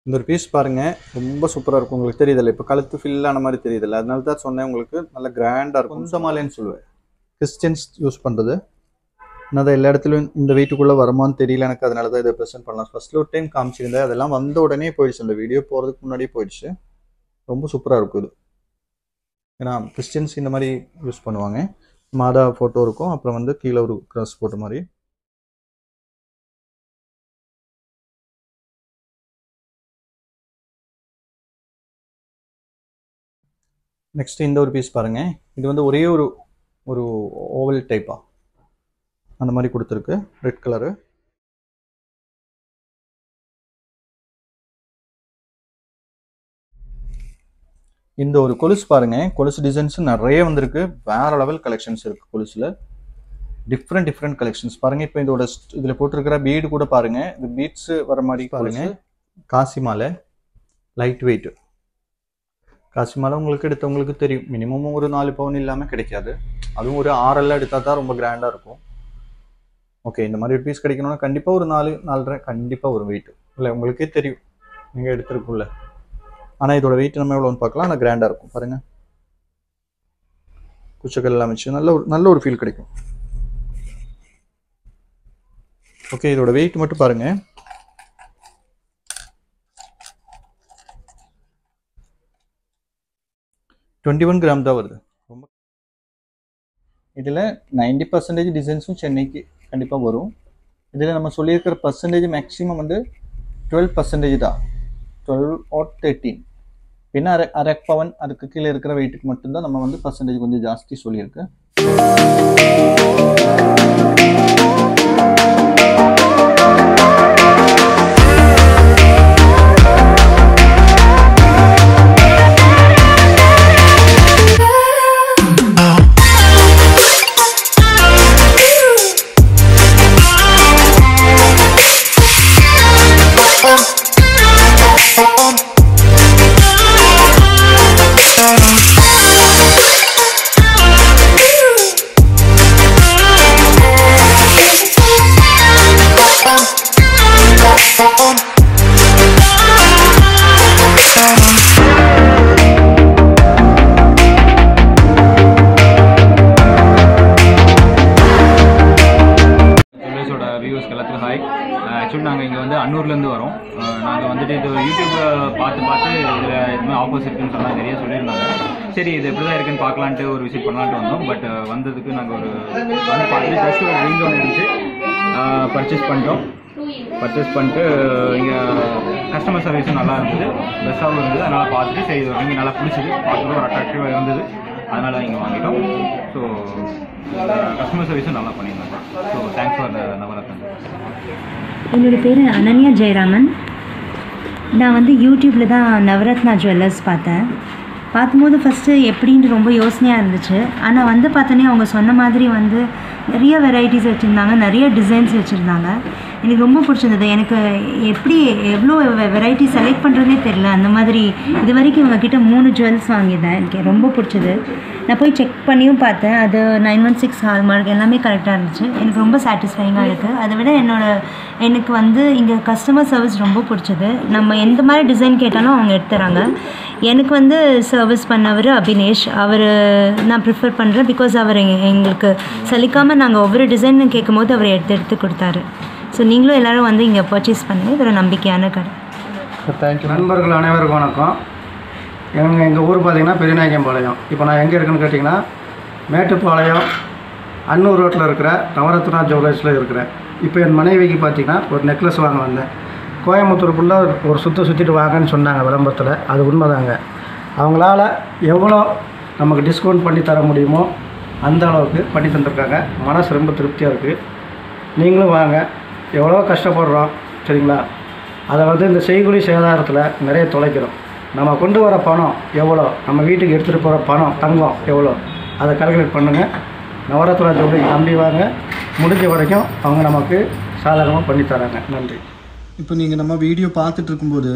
இந்த ஒரு பீஸ் பாருங்க, ரொம்ப சூப்பரா இருக்கும். உங்களுக்கு தெரியுதுல்ல, இப்போ கழுத்து ஃபில் ஆன மாதிரி தெரியுதுல்ல, அதனால தான் சொன்னேன் உங்களுக்கு நல்ல கிராண்டா இருக்கும். குந்தமாலைன்னு சொல்லுவேன், கிறிஸ்டியன்ஸ் யூஸ் பண்றது. நான் எல்லா இடத்துலையும் இந்த வெயிட்டுக்குள்ள வருமானு தெரியல எனக்கு, அதனால தான் இதை ப்ரெசென்ட் பண்ணலாம். ஃபர்ஸ்ட்ல ஒரு டைம் காமிச்சிருந்தேன், அதெல்லாம் வந்த உடனே போயிடுச்சு, அந்த வீடியோ போகிறதுக்கு முன்னாடியே போயிடுச்சு. ரொம்ப சூப்பராக இருக்கும் இது. ஏன்னா கிறிஸ்டியன்ஸ் இந்த மாதிரி யூஸ் பண்ணுவாங்க. மாதா ஃபோட்டோ இருக்கும், அப்புறம் வந்து கீழே ஒரு கிராஸ் போட்ட மாதிரி. நெக்ஸ்ட் இந்த ஒரு பீஸ் பாருங்க, இது வந்து ஒரே ஒரு ஓவல் டைப்பா அந்த மாதிரி கொடுத்துருக்கு, ரெட் கலரு. இந்த ஒரு கொலுசு பாருங்க, கொலுசு டிசைன்ஸ் நிறைய வந்திருக்கு, வேற லெவல் கலெக்ஷன்ஸ் இருக்கு கொலுசுல. டிஃப்ரெண்ட் கலெக்ஷன்ஸ் பாருங்க. இப்போ இதோட இதுல போட்டிருக்கிற பீடு கூட பாருங்க, இது பீட்ஸ் வர மாதிரி பாருங்க. காசி மாலை, லைட் வெயிட் காசி மாலை உங்களுக்கு எடுத்தவங்களுக்கு தெரியும், மினிமம் ஒரு 4 பவுன் இல்லாமல் கிடைக்காது. அதுவும் ஒரு 6 எடுத்தால் தான் ரொம்ப கிராண்டாக இருக்கும். ஓகே, இந்த மாதிரி ஒரு பீஸ் கிடைக்கணும்னா கண்டிப்பாக ஒரு 4-4.5 கண்டிப்பாக ஒரு வெயிட் இல்லை, உங்களுக்கே தெரியும் நீங்கள் எடுத்துருக்கும்ல. ஆனால் இதோட வெயிட் நம்ம எவ்வளோன்னு பார்க்கலாம். ஆனால் கிராண்டாக இருக்கும் பாருங்க, குச்சக்கல் எல்லாம் வச்சு நல்ல ஒரு ஃபீல் கிடைக்கும். ஓகே, இதோட வெயிட் மட்டும் பாருங்க, 21 கிராம் தான் வருது. ரொம்ப இதில் 90% டிசைன்ஸும் சென்னைக்கு கண்டிப்பாக வரும். இதில் நம்ம சொல்லியிருக்கிற பர்சன்டேஜ் மேக்ஸிமம் வந்து 12% தான், 12 or 13. பின்ன அரை பவன் அதுக்கு கீழே இருக்கிற வெயிட்டுக்கு மட்டும்தான் நம்ம வந்து பர்சன்டேஜ் கொஞ்சம் ஜாஸ்தி சொல்லியிருக்கு. ஆக்சுவலி நாங்கள் இங்கே வந்து அன்னூர்லேருந்து வரோம். நாங்கள் வந்துட்டு இது யூடியூப்பில் பார்த்து இதில் எதுவுமே ஆஃபர்ஸ் இருக்குன்னு சொன்னால் நிறைய சொல்லியிருந்தாங்க. சரி இது எப்படி தான் இருக்குன்னு பார்க்கலான்ட்டு ஒரு விசிட் பண்ணலான்ட்டு வந்தோம். பட் வந்ததுக்கு நாங்கள் வந்து பார்த்துட்டு ஜஸ்ட் ஒரு ரிங் ஒன்று இருந்துச்சு, பர்ச்சேஸ் பண்ணிட்டு இங்கே கஸ்டமர் சர்வீஸும் நல்லா இருந்தது, பெஸ்ட்டாகவும் இருந்தது. அதனால் பார்த்துட்டு சரி இது ரிங் நல்லா பிடிச்சிது, பார்க்குறது ஒரு அட்ராக்டிவாக இருந்தது, அதனால் இங்கே வாங்கிட்டோம். ஸோ கஸ்டமர் சர்வீஸும் நல்லா பண்ணியிருந்தாங்க. ஸோ தேங்க்ஸ் ஃபார் நவரத்னம். என்னோடய பேர் அனன்யா ஜெயராமன். நான் வந்து யூடியூப்பில் தான் நவரத்னா ஜுவல்லர்ஸ் பார்க்கும்போது ஃபஸ்ட்டு எப்படின்ட்டு ரொம்ப யோசனையாக இருந்துச்சு. ஆனால் வந்து பார்த்தோன்னே அவங்க சொன்ன மாதிரி வந்து நிறைய வெரைட்டிஸ் வச்சுருந்தாங்க, நிறைய டிசைன்ஸ் வச்சுருந்தாங்க. எனக்கு ரொம்ப பிடிச்சிருந்தது. எனக்கு எப்படி எவ்வளோ வெரைட்டி செலக்ட் பண்ணுறதே தெரியல. அந்த மாதிரி இது வரைக்கும் இவங்கக்கிட்ட 3 ஜுவல்ஸ் வாங்கியிருந்தேன். எனக்கு ரொம்ப பிடிச்சது. நான் போய் செக் பண்ணியும் பார்த்தேன், அது 916 ஹால்மார்க் எல்லாமே கரெக்டாக இருந்துச்சு. எனக்கு ரொம்ப சாட்டிஸ்ஃபைங்காக இருக்குது. அதை விட எனக்கு வந்து இங்கே கஸ்டமர் சர்வீஸ் ரொம்ப பிடிச்சது. நம்ம எந்த மாதிரி டிசைன் கேட்டாலும் அவங்க எடுத்துறாங்க. எனக்கு வந்து சர்வீஸ் பண்ணவர் அபினேஷ், அவர் நான் ப்ரிஃபர் பண்ணுறேன். பிகாஸ் அவர் எங்களுக்கு சலிக்காமல் நாங்கள் ஒவ்வொரு டிசைன் கேட்கும் போது அவர் எடுத்து கொடுத்தாரு. ஸோ நீங்களும் எல்லோரும் வந்து இங்கே பர்ச்சேஸ் பண்ணுங்கள், இது ஒரு நம்பிக்கையான கடை. தேங்க்யூ. நண்பர்கள் அனைவருக்கும் வணக்கம். எங்கள் ஊர் பார்த்திங்கன்னா பெரியநாயக்கம்பாளையம். இப்போ நான் எங்கே இருக்குன்னு கேட்டிங்கன்னா மேட்டுப்பாளையம் அன்னூர் ரோட்டில் இருக்கிற நவரத்னா ஜுவல்லர்ஸில் இருக்கிறேன். இப்போ என் மனைவிக்கு பார்த்திங்கன்னா ஒரு நெக்லஸ் வாங்க வந்தேன். கோயம்புத்தூர் ஃபுல்லாக ஒரு சுற்றிட்டு வாங்கன்னு சொன்னாங்க விளம்பரத்தில். அது உண்மைதாங்க. அவங்களால எவ்வளோ நமக்கு டிஸ்கவுண்ட் பண்ணி தர முடியுமோ அந்த அளவுக்கு பண்ணி தந்துருக்காங்க. மனசு ரொம்ப திருப்தியாக இருக்குது. நீங்களும் வாங்க. எவ்வளோ கஷ்டப்படுறோம் சரிங்களா, அதை வந்து இந்த செய்கூலி சேதாரத்தில் நிறைய தொலைக்கிறோம். நம்ம கொண்டு வர பணம் எவ்வளோ, நம்ம வீட்டுக்கு எடுத்துகிட்டு போகிற பணம் தங்கம் எவ்வளோ, அதை கால்குலேட் பண்ணுங்கள். நவரத்னா ஜுவல்லரி நம்பி வாங்க. முடிஞ்ச வரைக்கும் அவங்க நமக்கு சாதகமாக பண்ணித்தராங்க. நன்றி. இப்போ நீங்கள் நம்ம வீடியோ பார்த்துட்டு இருக்கும்போது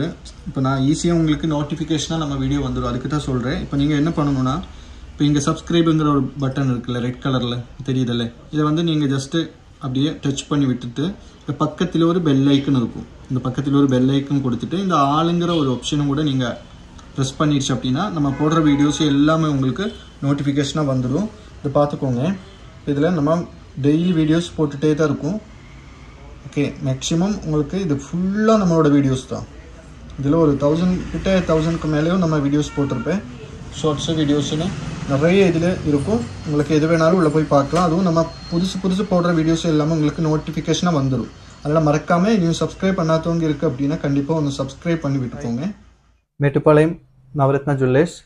இப்போ நான் ஈஸியாக உங்களுக்கு நோட்டிஃபிகேஷனாக நம்ம வீடியோ வந்துடும், அதுக்கு தான் சொல்கிறேன். இப்போ நீங்கள் என்ன பண்ணணும்னா, இப்போ இங்கே சப்ஸ்கிரைபுங்கிற ஒரு பட்டன் இருக்குல்ல, ரெட் கலரில் தெரியுதில்ல, இதை வந்து நீங்கள் ஜஸ்ட்டு அப்படியே டச் பண்ணி விட்டுட்டு இந்த பக்கத்தில் ஒரு பெல் ஐக்கன் இருக்கும். இந்த பக்கத்தில் ஒரு பெல் ஐக்கன் கொடுத்துட்டு இந்த ஆளுங்கிற ஒரு ஆப்ஷனும் கூட நீங்கள் ப்ரெஸ் பண்ணிடுச்சு அப்படின்னா நம்ம போடுற வீடியோஸ் எல்லாமே உங்களுக்கு நோட்டிஃபிகேஷனாக வந்துடும். இதை பார்த்துக்கோங்க. இதில் நம்ம டெய்லி வீடியோஸ் போட்டுகிட்டே தான் இருக்கும். ஓகே, மேக்ஸிமம் உங்களுக்கு இது ஃபுல்லாக நம்மளோட வீடியோஸ் தான். இதில் ஒரு 1000க்கு மேலேயும் நம்ம வீடியோஸ் போட்டிருப்பேன். ஷார்ட்ஸு வீடியோஸுன்னு நிறைய இதில் இருக்கும். உங்களுக்கு எது வேணாலும் உள்ளே போய் பார்க்கலாம். அதுவும் நம்ம புதுசு போடுற வீடியோஸ் எல்லாமே உங்களுக்கு நோட்டிஃபிகேஷனாக வந்துடும். அதனால் மறக்காமல் நீங்கள் சப்ஸ்கிரைப் பண்ணாதவங்க இருக்குது அப்படின்னா கண்டிப்பாக ஒன்று சப்ஸ்கிரைப் பண்ணி விட்டுக்கோங்க. மேட்டுப்பாளையம் நவரத்னா ஜுவல்லர்ஸ்.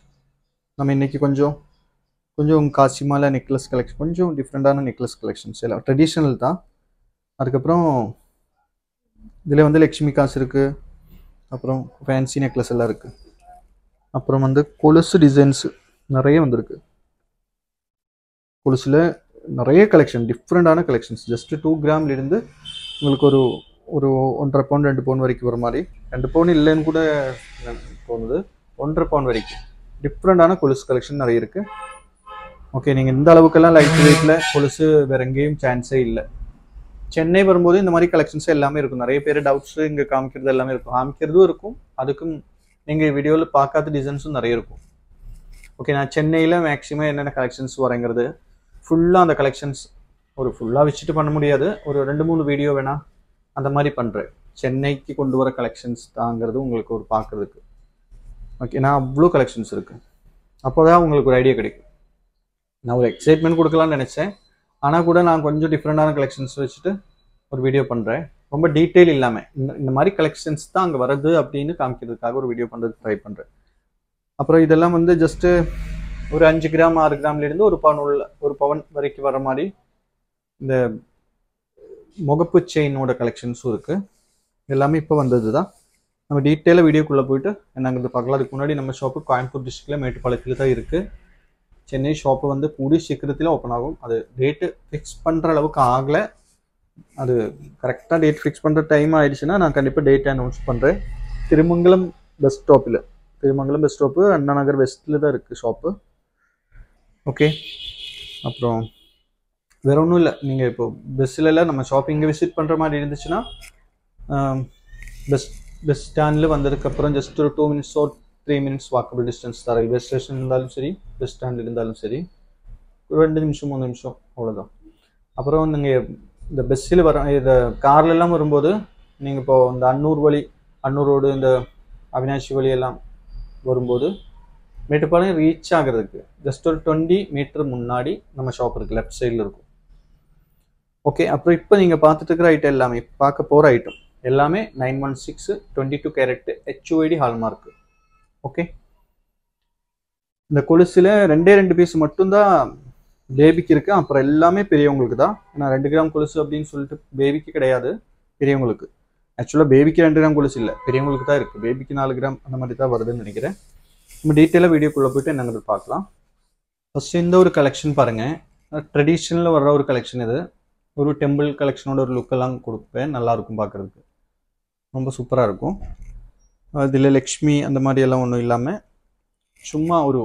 நம்ம இன்றைக்கி கொஞ்சம் காசிமால நெக்லஸ் கலெக்ஷன், கொஞ்சம் டிஃப்ரெண்ட்டான நெக்லஸ் கலெக்ஷன்ஸ் எல்லாம் ட்ரெடிஷ்னல் தான். அதுக்கப்புறம் இதில் வந்து லக்ஷ்மி காசு இருக்குது, அப்புறம் ஃபேன்சி நெக்லஸ் எல்லாம் இருக்குது. அப்புறம் வந்து கொலுசு டிசைன்ஸு நிறைய வந்திருக்கு. கொலுசில் நிறைய கலெக்ஷன், டிஃப்ரெண்ட்டான கலெக்ஷன்ஸ். ஜஸ்ட்டு 2 கிராம்லேருந்து உங்களுக்கு ஒரு 1.5 பவுன் 2 பவுன் வரைக்கும் வர மாதிரி. 2 பவுன் இல்லைன்னு கூட தோணுது. 1.5 பவுன் வரைக்கும் டிஃப்ரெண்ட்டான கொலுசு கலெக்ஷன் நிறைய இருக்குது. ஓகே, நீங்கள் இந்த அளவுக்கெல்லாம் லைட் வெயிட்டில் கொலுசு வேறு எங்கேயும் சான்ஸே இல்லை. சென்னை வரும்போது இந்த மாதிரி கலெக்ஷன்ஸ் எல்லாமே இருக்கும். நிறைய பேர் டவுட்ஸு இங்கே காமிக்கிறது எல்லாமே இருக்கும். காமிக்கிறதும் இருக்கும், அதுக்கும் நீங்கள் வீடியோவில் பார்க்காத டிசைன்ஸும் நிறைய இருக்கும். ஓகே, நான் சென்னையில் மேக்ஸிமம் என்னென்ன கலெக்ஷன்ஸ் வரங்கிறது ஃபுல்லாக அந்த கலெக்ஷன்ஸ் ஒரு ஃபுல்லாக வச்சுட்டு பண்ண முடியாது. ஒரு 2-3 வீடியோ வேணால் அந்த மாதிரி பண்ணுறேன். சென்னைக்கு கொண்டு வர கலெக்ஷன்ஸ் தாங்கிறது உங்களுக்கு ஒரு பார்க்குறதுக்கு. ஓகே, நான் அவ்வளோ கலெக்ஷன்ஸ் இருக்குது. அப்போ தான் உங்களுக்கு ஒரு ஐடியா கிடைக்கும். நான் ஒரு எக்ஸைட்மெண்ட் கொடுக்கலான்னு நினச்சேன். ஆனால் கூட நான் கொஞ்சம் டிஃப்ரெண்டான கலெக்ஷன்ஸ் வச்சுட்டு ஒரு வீடியோ பண்ணுறேன். ரொம்ப டீட்டெயில் இல்லாமல் இந்த மாதிரி கலெக்ஷன்ஸ் தான் அங்கே வருது அப்படின்னு காமிக்கிறதுக்காக ஒரு வீடியோ பண்ணுறதுக்கு ட்ரை பண்ணுறேன். அப்புறம் இதெல்லாம் வந்து ஜஸ்ட்டு ஒரு 5 கிராம் 6 கிராம்லேருந்து ஒரு பவுன் வரைக்கும் வர மாதிரி இந்த முகப்பு செயினோட கலெக்ஷன்ஸும் இருக்குது. எல்லாமே இப்போ வந்தது தான். நம்ம டீட்டெயிலாக வீடியோக்குள்ளே போயிட்டு என்னங்கிறது பார்க்கலாம். அதுக்கு முன்னாடி நம்ம ஷாப்பு கோயம்புத்தூர் டிஸ்ட்ரிக்டில் மேட்டுப்பாளையத்தில் தான் இருக்குது. சென்னை ஷாப்பு வந்து கூடிய சீக்கிரத்தில் ஓப்பன் ஆகும். அது டேட்டு ஃபிக்ஸ் பண்ணுற அளவுக்கு ஆகலை. அது கரெக்டாக டேட் ஃபிக்ஸ் பண்ணுற டைம் ஆகிடுச்சுன்னா நான் கண்டிப்பாக டேட் அனௌன்ஸ் பண்ணுறேன். திருமங்கலம் பஸ் ஸ்டாப்பு அண்ணா நகர் வெஸ்ட்டில் தான் இருக்குது ஷாப்பு. ஓகே, அப்புறம் வேறு ஒன்றும் இல்லை. நீங்கள் இப்போ பஸ்ஸிலலாம் நம்ம ஷாப்பிங்கை விசிட் பண்ணுற மாதிரி இருந்துச்சுன்னா பஸ் ஸ்டாண்டில் வந்ததுக்கப்புறம் ஜஸ்ட் ஒரு 2 minutes 3 minutes வாக்கபிள் டிஸ்டன்ஸ் தான். ரயில்வே ஸ்டேஷன் இருந்தாலும் சரி, பஸ் ஸ்டாண்ட் இருந்தாலும் சரி, ஒரு 2 நிமிஷம் 3 நிமிஷம் அவ்வளோதான். அப்புறம் நீங்கள் இந்த பஸ்ஸில் இந்த கார்லெல்லாம் வரும்போது நீங்கள் இப்போது இந்த அன்னூர் ரோடு, இந்த அவினாஷி வழி எல்லாம் வரும்போது மேட்டுப்பாளையம் ரீச் ஆகிறதுக்கு ஜஸ்ட் ஒரு 20 மீட்டர் முன்னாடி நம்ம ஷாப் இருக்குது, லெஃப்ட் சைடில் இருக்கும். ஓகே, அப்புறம் இப்போ நீங்கள் பார்த்துட்டு இருக்கிற ஐட்டம் எல்லாமே, பார்க்க போகிற ஐட்டம் எல்லாமே 916 22 கேரட் HUID ஹால்மார்க்கு. ஓகே, இந்த கொலுசில் 2 பீஸ் மட்டும்தான் பேபிக்கு இருக்குது. அப்புறம் எல்லாமே பெரியவங்களுக்கு தான். ஏன்னா 2 கிராம் கொலுசு அப்படின்னு சொல்லிட்டு பேபிக்கு கிடையாது, பெரியவங்களுக்கு. ஆக்சுவலாக பேபிக்கு 2 கிராம் கொலுசு இல்லை, பெரியவங்களுக்கு தான் இருக்குது. பேபிக்கு 4 கிராம் அந்த மாதிரி தான் வருதுன்னு நினைக்கிறேன். நம்ம டீட்டெயிலாக வீடியோக்குள்ளே போய்ட்டு என்னங்கிறது பார்க்கலாம். ஃபஸ்ட்டு இந்த ஒரு கலெக்ஷன் பாருங்கள். ட்ரெடிஷ்னலில் வர்ற ஒரு கலெக்ஷன். இது ஒரு டெம்பிள் கலெக்ஷனோட ஒரு லுக்கெல்லாம் கொடுப்பேன். நல்லாயிருக்கும் பார்க்குறதுக்கு, ரொம்ப சூப்பராக இருக்கும். இதில் லக்ஷ்மி அந்த மாதிரி எல்லாம் ஒன்றும் இல்லாமல் சும்மா ஒரு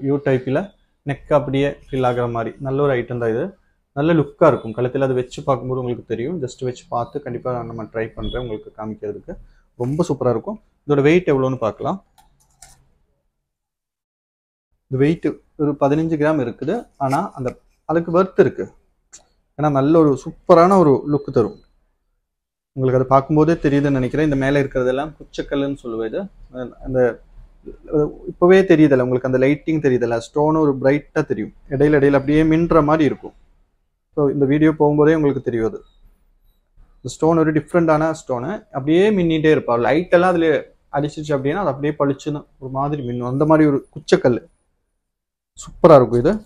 யூ டைப்பில் நெக் அப்படியே ஃபில் ஆகிற மாதிரி நல்ல ஒரு ஐட்டம் தான் இது. நல்ல லுக்காக இருக்கும். கழுத்தில் அதை வச்சு பார்க்கும்போது உங்களுக்கு தெரியும். ஜஸ்ட் வச்சு பார்த்து கண்டிப்பாக நம்ம ட்ரை பண்ணுறேன் உங்களுக்கு காமிக்கிறதுக்கு. ரொம்ப சூப்பராக இருக்கும். இதோட வெயிட் எவ்வளோன்னு பார்க்கலாம். இந்த வெயிட் ஒரு 15 கிராம் இருக்குது. ஆனால் அதுக்கு வர்த் இருக்குது. ஏன்னா நல்ல ஒரு சூப்பரான ஒரு லுக்கு தரும். உங்களுக்கு அதை பார்க்கும்போதே தெரியுதுன்னு நினைக்கிறேன். இந்த மேலே இருக்கிறதெல்லாம் குச்சக்கல்லுன்னு சொல்லுவது. அந்த இப்போவே தெரியுதில்ல உங்களுக்கு, அந்த லைட்டிங் தெரியுதில்ல, ஸ்டோனு ஒரு பிரைட்டாக தெரியும். இடையில அப்படியே மின்ற மாதிரி இருக்கும். ஸோ இந்த வீடியோ போகும்போதே உங்களுக்கு தெரியும். அது இந்த ஸ்டோன் ஒரு டிஃப்ரெண்டான ஸ்டோனு, அப்படியே மின்னிட்டே இருப்பாள். லைட்டெல்லாம் அதில் அடிச்சிச்சு அப்படின்னா அது அப்படியே பளிச்சுன்னு ஒரு மாதிரி மின்னும். அந்த மாதிரி ஒரு குச்சக்கல் சூப்பராக இருக்கும்.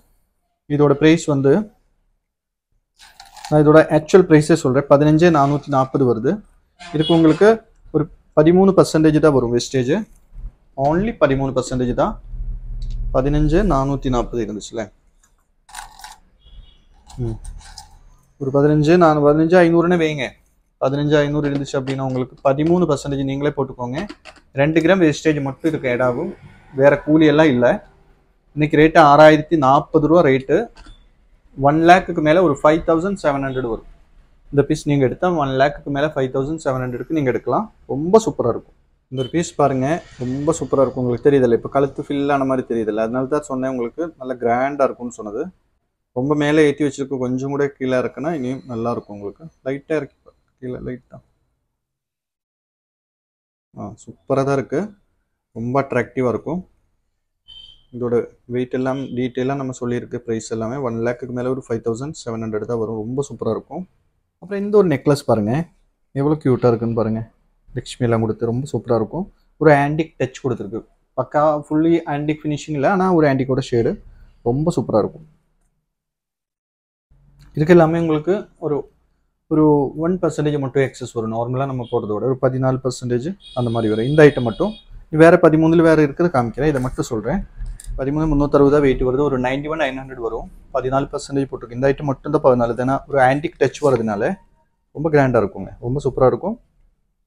இதோட ப்ரைஸ் வந்து நான் இதோட ஆக்சுவல் ப்ரைஸே சொல்கிறேன். 15,440 வருது. இதுக்கு உங்களுக்கு ஒரு 13% தான் வரும் வேஸ்டேஜ். ஓன்லி 13% தான். 15,440 இருந்துச்சுல. ஒரு 15,500ன்னு வைங்க. 15,500 இருந்துச்சு அப்படின்னா உங்களுக்கு 13% நீங்களே போட்டுக்கோங்க. 2 கிராம் வேஸ்டேஜ் மட்டும் இதுக்கு ஆட் ஆகும். வேறு கூலி எல்லாம் இல்லை. இன்னைக்கு ரேட்டு 6,040 ரூபா ரேட்டு. 1 லேக்குக்கு மேலே ஒரு 5700 வரும். இந்த பீஸ் நீங்கள் எடுத்தால் 1 லேக்குக்கு மேலே 5700க்கு நீங்கள் எடுக்கலாம். ரொம்ப சூப்பராக இருக்கும். இந்த ஒரு பீஸ் பாருங்கள், ரொம்ப சூப்பராக இருக்கும். உங்களுக்கு தெரியுதில்ல, இப்போ கழுத்து ஃபில் ஆன மாதிரி தெரியுதில்ல, அதனால தான் சொன்னேன் உங்களுக்கு நல்ல கிராண்டாக இருக்கும்னு சொன்னது. ரொம்ப மேலே ஏற்றி வச்சிருக்கு, கொஞ்சம் கூட கீழே இருக்குன்னா இனியும் நல்லாயிருக்கும் உங்களுக்கு. லைட்டாக இறக்கி கீழே லைட்டாக. சூப்பராக தான் இருக்குது, ரொம்ப அட்ராக்டிவாக இருக்கும். இதோட வெயிட் எல்லாம் டீட்டெயிலாக நம்ம சொல்லியிருக்கு. ப்ரைஸ் எல்லாமே 1 லேக்குக்கு மேலே ஒரு 5700 தான் வரும். ரொம்ப சூப்பராக இருக்கும். அப்புறம் இந்த ஒரு நெக்லஸ் பாருங்கள், எவ்வளோ க்யூட்டாக இருக்குன்னு பாருங்கள். லக்ஷ்மியெல்லாம் கொடுத்து ரொம்ப சூப்பராக இருக்கும். ஒரு ஆன்டிக் டச் கொடுத்துருக்கு. பக்கா ஃபுல்லி ஆன்டிக் ஃபினிஷிங் இல்லை, ஆனால் ஒரு ஆன்டிக்கோட ஷேடு ரொம்ப சூப்பராக இருக்கும். இதுக்கு எல்லாமே உங்களுக்கு ஒரு ஒரு 1% மட்டும் எக்ஸஸ் வரும். நார்மலாக நம்ம போடுறதோட ஒரு 14% அந்த மாதிரி வரும். இந்த ஐட்டம் மட்டும் வேறு 13 வேறு இருக்கிறது காமிக்கிறேன். இதை மட்டும் சொல்கிறேன். 13,360 வெயிட் வருது. ஒரு 91,900 வரும். 14% போட்டிருக்கு. இந்த ஐட்டம் மட்டும் தான் 14. ஏன்னா ஒரு ஆன்டிக் டச் வரதுனால ரொம்ப கிராண்டாக இருக்குங்க, ரொம்ப சூப்பராக இருக்கும்.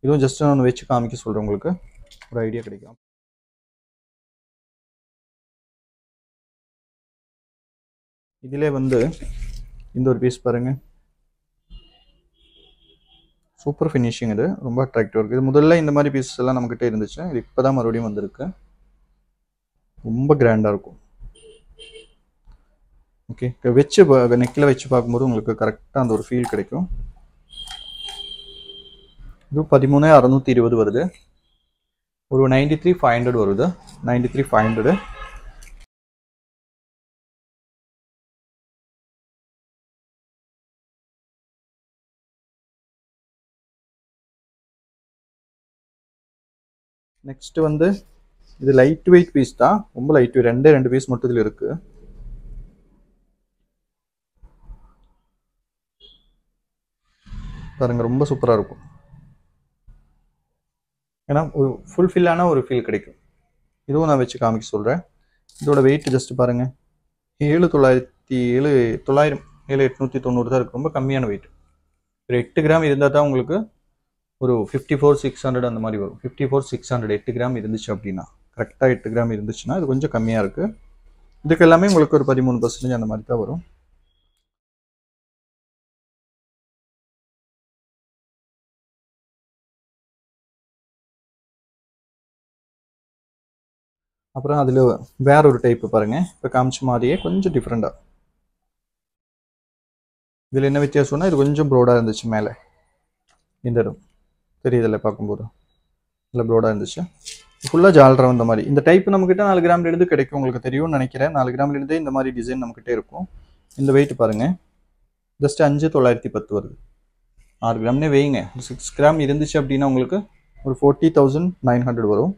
இதுவும் ஜஸ்ட் நான் வச்சு காமிக்க சொல்கிறேன், உங்களுக்கு ஒரு ஐடியா கிடைக்கும். இதிலே வந்து இந்த ஒரு பீஸ் பாருங்கள், சூப்பர் ஃபினிஷிங். இது ரொம்ப அட்ராக்டிவாக இருக்குது. இது முதல்ல இந்த மாதிரி பீசஸ் எல்லாம் நம்மக்கிட்ட இருந்துச்சு. இது இப்போ தான் மறுபடியும் வந்திருக்கு. ரொம்ப கிராண்டாக இருக்கும். ஓகே, வச்சு நெக்கில் வச்சு பார்க்கும்போது உங்களுக்கு கரெக்டாக அந்த ஒரு ஃபீல் கிடைக்கும். இது 13,620 வருது. ஒரு 93,500 வருது. 93,500. நெக்ஸ்ட் வந்து இது லைட் வெயிட் பீஸ் தான், ரொம்ப லைட் வெயிட். 2 பீஸ் மட்டும் இதில் இருக்கு. பாருங்க, ரொம்ப சூப்பராக இருக்கும். ஏன்னா ஒரு ஃபுல்ஃபில்லான ஒரு ஃபீல் கிடைக்கும். இதுவும் நான் வச்சு காமிக்க சொல்கிறேன். இதோட வெயிட் ஜஸ்ட் பாருங்கள், 7,890 தான் இருக்குது. ரொம்ப கம்மியான வெயிட். ஒரு 8 கிராம் இருந்தால் தான் உங்களுக்கு ஒரு 54,600 அந்த மாதிரி வரும். 54,600 8 கிராம் இருந்துச்சு அப்படின்னா, கரெக்டாக 8 கிராம் இருந்துச்சுன்னா இது கொஞ்சம் கம்மியாக இருக்குது. இதுக்கு எல்லாமே உங்களுக்கு ஒரு 13% அந்த மாதிரி தான் வரும். அப்புறம் அதில் வேற ஒரு டைப்பு பாருங்கள், இப்போ காமிச்ச மாதிரியே கொஞ்சம் டிஃப்ரெண்ட்டாக. இதில் என்ன வித்தியாசம்னா, இது கொஞ்சம் ப்ரோடாக இருந்துச்சு மேலே. இந்த இடம் தெரியுதில்ல பார்க்கும்போது, இல்லை ப்ரோடாக இருந்துச்சு. ஃபுல்லாக ஜாலரா வந்த மாதிரி. இந்த டைப் நம்மக்கிட்ட 4 கிராம்லேருந்து கிடைக்கும். உங்களுக்கு தெரியும்னு நினைக்கிறேன். 4 கிராம்லேருந்தே இந்த மாதிரி டிசைன் நம்மக்கிட்ட இருக்கும். இந்த வெயிட் பாருங்கள், ஜஸ்ட் 5,910 வருது. 6 கிராம்னே வைங்க. 6 கிராம் இருந்துச்சு அப்படின்னா உங்களுக்கு ஒரு 40,900 வரும்.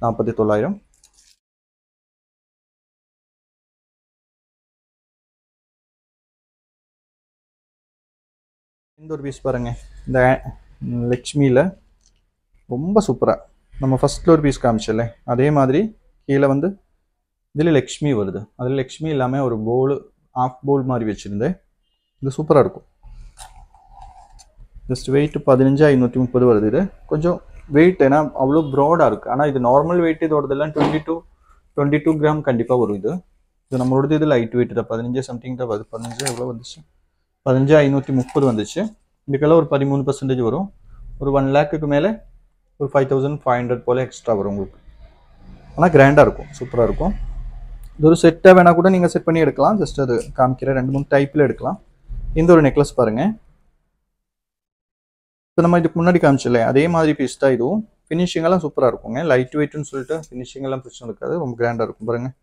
49,000. இந்த ஒரு பீஸ் பாருங்கள், இந்த லக்ஷ்மியில் ரொம்ப சூப்பராக நம்ம ஃபஸ்ட்டில் ஒரு பீஸ் காமிச்சல அதே மாதிரி கீழே வந்து இதில் லக்ஷ்மி வருது. அதில் லக்ஷ்மி இல்லாமல் ஒரு போல், ஆஃப் போல் மாதிரி வச்சுருந்தேன். இது சூப்பராக இருக்கும். ஜஸ்ட் வெயிட் 15,530 வருது. இது கொஞ்சம் வெயிட், ஏன்னா அவ்வளோ ப்ராடாக இருக்குது. ஆனால் இது நார்மல் வெயிட் இதோடதெல்லாம் 22 கிராம் கண்டிப்பாக வரும். இது நம்மளோடது இது லைட் வெயிட் தான். 15 சம்திங் தான் வருது. 15 எவ்வளோ வந்துச்சு, 15,530 வந்துச்சு. இதுக்கெல்லாம் ஒரு 13% வரும். ஒரு 1 லேக்குக்கு மேலே ஒரு 5,500 போல் எக்ஸ்ட்ரா வரும் உங்களுக்கு. ஆனால் கிராண்டாக இருக்கும், சூப்பராக இருக்கும். இது ஒரு செட்டாக வேணால் கூட நீங்கள் செட் பண்ணி எடுக்கலாம். ஜஸ்ட் அது காமிக்கிற 2-3 டைப்பில் எடுக்கலாம். இந்த ஒரு நெக்லஸ் பாருங்கள், இப்போ நம்ம இதுக்கு முன்னாடி காமிச்சில்ல அதே மாதிரி பீஸ் தான் இதுவும். ஃபினிஷிங்கெல்லாம் சூப்பராக இருக்குங்க. லைட் வெயிட்னு சொல்லிட்டு ஃபினிஷிங்கெல்லாம் பிரச்சனை இருக்காது. ரொம்ப கிராண்டாக இருக்கும் பாருங்கள்.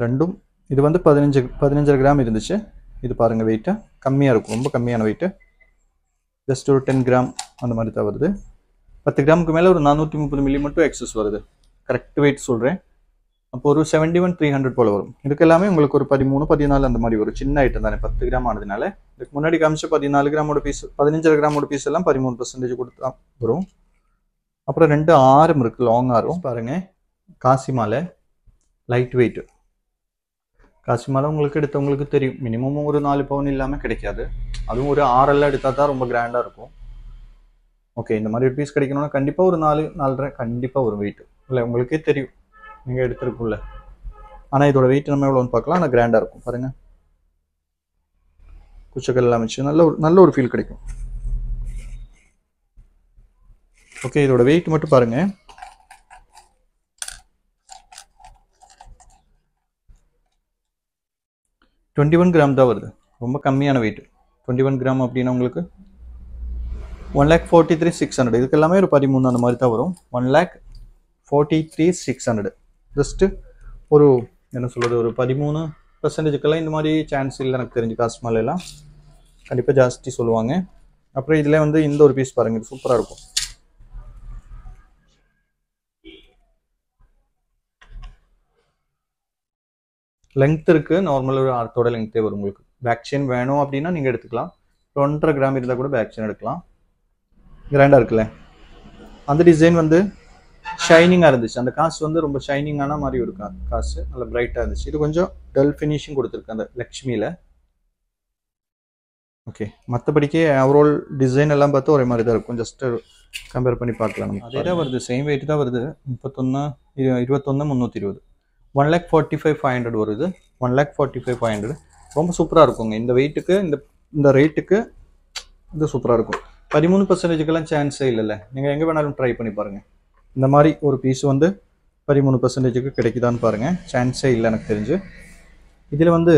ரெண்டும் இது வந்து 15 கிராம் இருந்துச்சு. இது பாருங்கள், வெயிட்டாக கம்மியாக இருக்கும், ரொம்ப கம்மியான வெயிட்டு. ஜஸ்ட் ஒரு 10 கிராம் அந்த மாதிரி தான் வருது. 10 கிராமுக்கு மேலே ஒரு 430 மில்லி மட்டும் எக்ஸஸ் வருது. கரெக்ட் வெயிட் சொல்கிறேன். அப்போ ஒரு 71,300 போல் வரும். இதுக்கு எல்லாமே உங்களுக்கு ஒரு 13, 14 அந்த மாதிரி வரும். சின்ன ஐட்டம் தானே, 10 கிராம் ஆனதுனால. இதுக்கு முன்னாடி காமிச்ச 14 கிராமோட பீஸ், 15 கிராமோட பீஸ் எல்லாம் 13% கொடுத்தா வரும். அப்புறம் 2 ஆரம் இருக்குது, லாங் ஆரம் பாருங்கள். காசி மாலை லைட் வெயிட்டு. காசி மாலை உங்களுக்கு எடுத்தவங்களுக்கு தெரியும், மினிமம் ஒரு 4 பவுன் இல்லாமல் கிடைக்காது. அதுவும் ஒரு 6 எடுத்தால் தான் ரொம்ப கிராண்டாக இருக்கும். ஓகே, இந்த மாதிரி ஒரு பீஸ் கிடைக்கணும்னா கண்டிப்பாக ஒரு 4-4.5 கண்டிப்பாக ஒரு வெயிட் இல்லை, உங்களுக்கே தெரியும் நீங்கள் எடுத்துருக்கும்ல. ஆனால் இதோட வெயிட் நம்ம எவ்வளோன்னு பார்க்கலாம். ஆனால் கிராண்டாக இருக்கும் பாருங்கள். குச்சக்கல் எல்லாம் வச்சு நல்ல ஒரு ஃபீல் கிடைக்கும். ஓகே, இதோட வெயிட் மட்டும் பாருங்க. $21 கிராம் தான் வருது. ரொம்ப கம்மியான வெயிட். 21 கிராம் அப்படின்னா உங்களுக்கு 1,43,600. இதுக்கு எல்லாமே ஒரு 13 அந்த மாதிரி தான் வரும். 1,43,600. ஜஸ்ட்டு ஒரு என்ன சொல்கிறது, ஒரு 13%க்கெல்லாம் இந்த மாதிரி சான்ஸ் இல்லை எனக்கு தெரிஞ்சு. காஸ்ட்மாலெல்லாம் கண்டிப்பாக ஜாஸ்தி சொல்லுவாங்க. அப்புறம் இதில் வந்து இந்த ஒரு பீஸ் பாருங்கள், இது சூப்பராக இருக்கும். லென்த் இருக்குது, நார்மல் ஒரு ஆர்த்தோட லென்த்தே வரும் உங்களுக்கு. பேக் செயின் வேணும் அப்படின்னா நீங்கள் எடுத்துக்கலாம். 1.5 கிராம் இருந்தால் கூட பேக் செயின் எடுக்கலாம். கிராண்டாக இருக்குல்ல. அந்த டிசைன் வந்து ஷைனிங்காக இருந்துச்சு. அந்த காசு வந்து ரொம்ப ஷைனிங்கான மாதிரி ஒரு காசு, நல்ல பிரைட்டாக இருந்துச்சு. இது கொஞ்சம் டல் ஃபினிஷிங் கொடுத்துருக்கு அந்த லக்ஷ்மியில். ஓகே, மற்றபடிக்கே ஓவரால் டிசைன் எல்லாம் பார்த்து ஒரே மாதிரி தான் இருக்கும். ஜஸ்ட் கம்பேர் பண்ணி பார்க்கலாம். நம்ம அதே தான் வருது, சேம் வெயிட் தான் வருது. 21,320. 1,45,500 வருது. 1,45,500 ரொம்ப சூப்பராக இருக்குங்க. இந்த வெயிட்டுக்கு இந்த ரேட்டுக்கு இது சூப்பராக இருக்கும். 13%க்கெல்லாம் சான்ஸே இல்லைல்ல. நீங்கள் எங்கே வேணாலும் ட்ரை பண்ணி பாருங்கள். இந்த மாதிரி ஒரு பீஸ் வந்து 13%க்கு கிடைக்குதான்னு பாருங்கள். சான்ஸே இல்லை எனக்கு தெரிஞ்சு. இதில் வந்து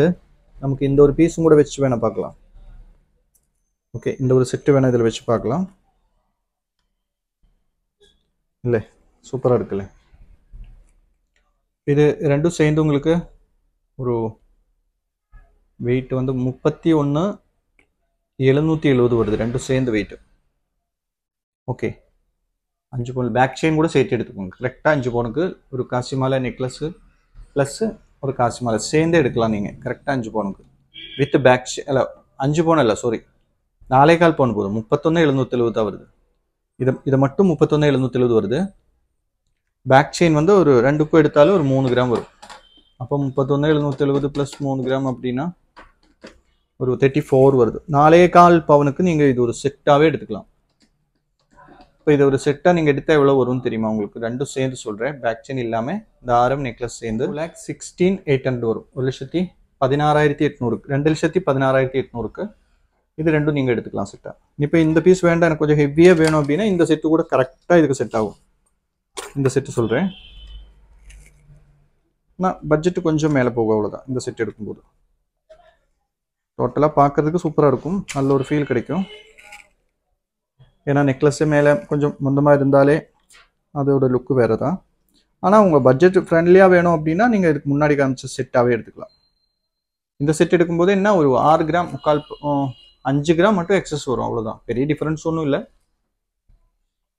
நமக்கு இந்த ஒரு பீஸும் கூட வச்சு வேணால் பார்க்கலாம். ஓகே, இந்த ஒரு செட்டு வேணால் இதில் வச்சு பார்க்கலாம். இல்லை, சூப்பராக இருக்குல்ல. இது ரெண்டும் சேர்ந்து உங்களுக்கு ஒரு வெயிட் வந்து 31,770 வருது. ரெண்டும் சேர்ந்து வெயிட்டு. ஓகே, 5 பவுன் பேக் செயின் கூட சேர்த்து எடுத்துக்கோங்க. கரெக்டாக 5 பவுனுக்கு ஒரு காசி மாலை நெக்லஸ்ஸு ப்ளஸ்ஸு ஒரு காசி மாலை சேர்ந்து எடுக்கலாம் நீங்கள். கரெக்டாக 5 பவுனுக்கு வித் பேக் இல்லை 5 பவுன் இல்லை, சாரி 4.25 பவுன் போதும். 31,770 தான் வருது. இதை மட்டும் 31,770 வருது. பேக் செயின் வந்து ஒரு 2க்கும் எடுத்தாலும் ஒரு 3 கிராம் வரும். அப்போ 31,770 ப்ளஸ் 3 கிராம் அப்படின்னா ஒரு 34 வருது. 4.25 பவுனுக்கு நீங்கள் இது ஒரு செட்டாகவே எடுத்துக்கலாம். இப்போ இது ஒரு செட்டாக நீங்கள் எடுத்தால் எவ்வளோ வரும்னு தெரியுமா உங்களுக்கு? ரெண்டும் சேர்ந்து சொல்கிறேன். பேக் செயின் இல்லாமல் இந்த ஆரம் நெக்லஸ் சேர்ந்து 2,16,800 வரும். 1,16,800. 2,16,800க்கு இது ரெண்டும் நீங்கள் எடுத்துக்கலாம் செட்டாக. இப்போ இந்த பீஸ் வேண்டாம், எனக்கு கொஞ்சம் ஹெவியாக வேணும் அப்படின்னா இந்த செட்டு கூட கரெக்டாக இதுக்கு செட் ஆகும். இந்த செட்டு சொல்கிறேன். நான் பட்ஜெட்டு கொஞ்சம் மேலே போகும், அவ்வளோதான். இந்த செட் எடுக்கும்போது டோட்டலாக பார்க்குறதுக்கு சூப்பராக இருக்கும். நல்ல ஒரு ஃபீல் கிடைக்கும். ஏன்னா நெக்லஸ்ஸு மேலே கொஞ்சம் மொந்தமாக இருந்தாலே அதோட லுக்கு வேறு தான். ஆனால் உங்கள் பட்ஜெட் ஃப்ரெண்ட்லியாக வேணும் அப்படின்னா நீங்கள் இதுக்கு முன்னாடி காமிச்ச செட்டாகவே எடுத்துக்கலாம். இந்த செட் எடுக்கும்போது என்ன ஒரு 6 கிராம் 5 கிராம் மட்டும் எக்ஸஸ் வரும், அவ்வளோதான். பெரிய டிஃப்ரென்ஸ் ஒன்றும் இல்லை.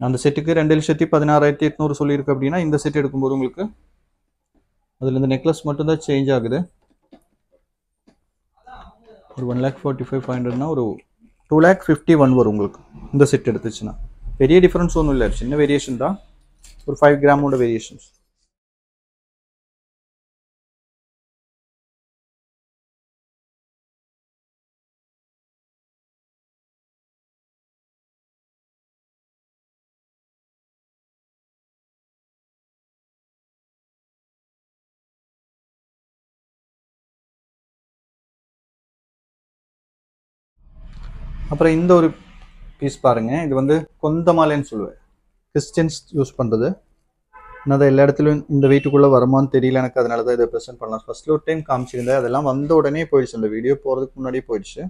அந்த செட்டுக்கு 2,16,800 சொல்லியிருக்கு அப்படின்னா இந்த செட் எடுக்கும்போது உங்களுக்கு அதில் இந்த நெக்லஸ் மட்டும்தான் சேஞ்ச் ஆகுது. ஒரு 1,45,500னா ஒரு 2,51,000 வரும் உங்களுக்கு இந்த செட் எடுத்துச்சுன்னா. பெரிய டிஃப்ரென்ஸ் ஒன்றும் இல்லை, சின்ன வேரியேஷன் தான். ஒரு 5 கிராமோட வேரியேஷன்ஸ். அப்புறம் இந்த ஒரு பீஸ் பாருங்கள். இது வந்து கொந்த மாலைன்னு சொல்லுவேன், கிறிஸ்டியன்ஸ் யூஸ் பண்ணுறது. நான் எல்லா இடத்துலையும் இந்த வெயிட்டுக்குள்ளே வருமானு தெரியல எனக்கு, அதனால தான் இதை ப்ரெசென்ட் பண்ணலாம். ஃபர்ஸ்ட்டில் ஒரு டைம் காமிச்சிருந்தேன், அதெல்லாம் வந்த உடனே போயிடுச்சு. அந்த வீடியோ போகிறதுக்கு முன்னாடியே போயிடுச்சு.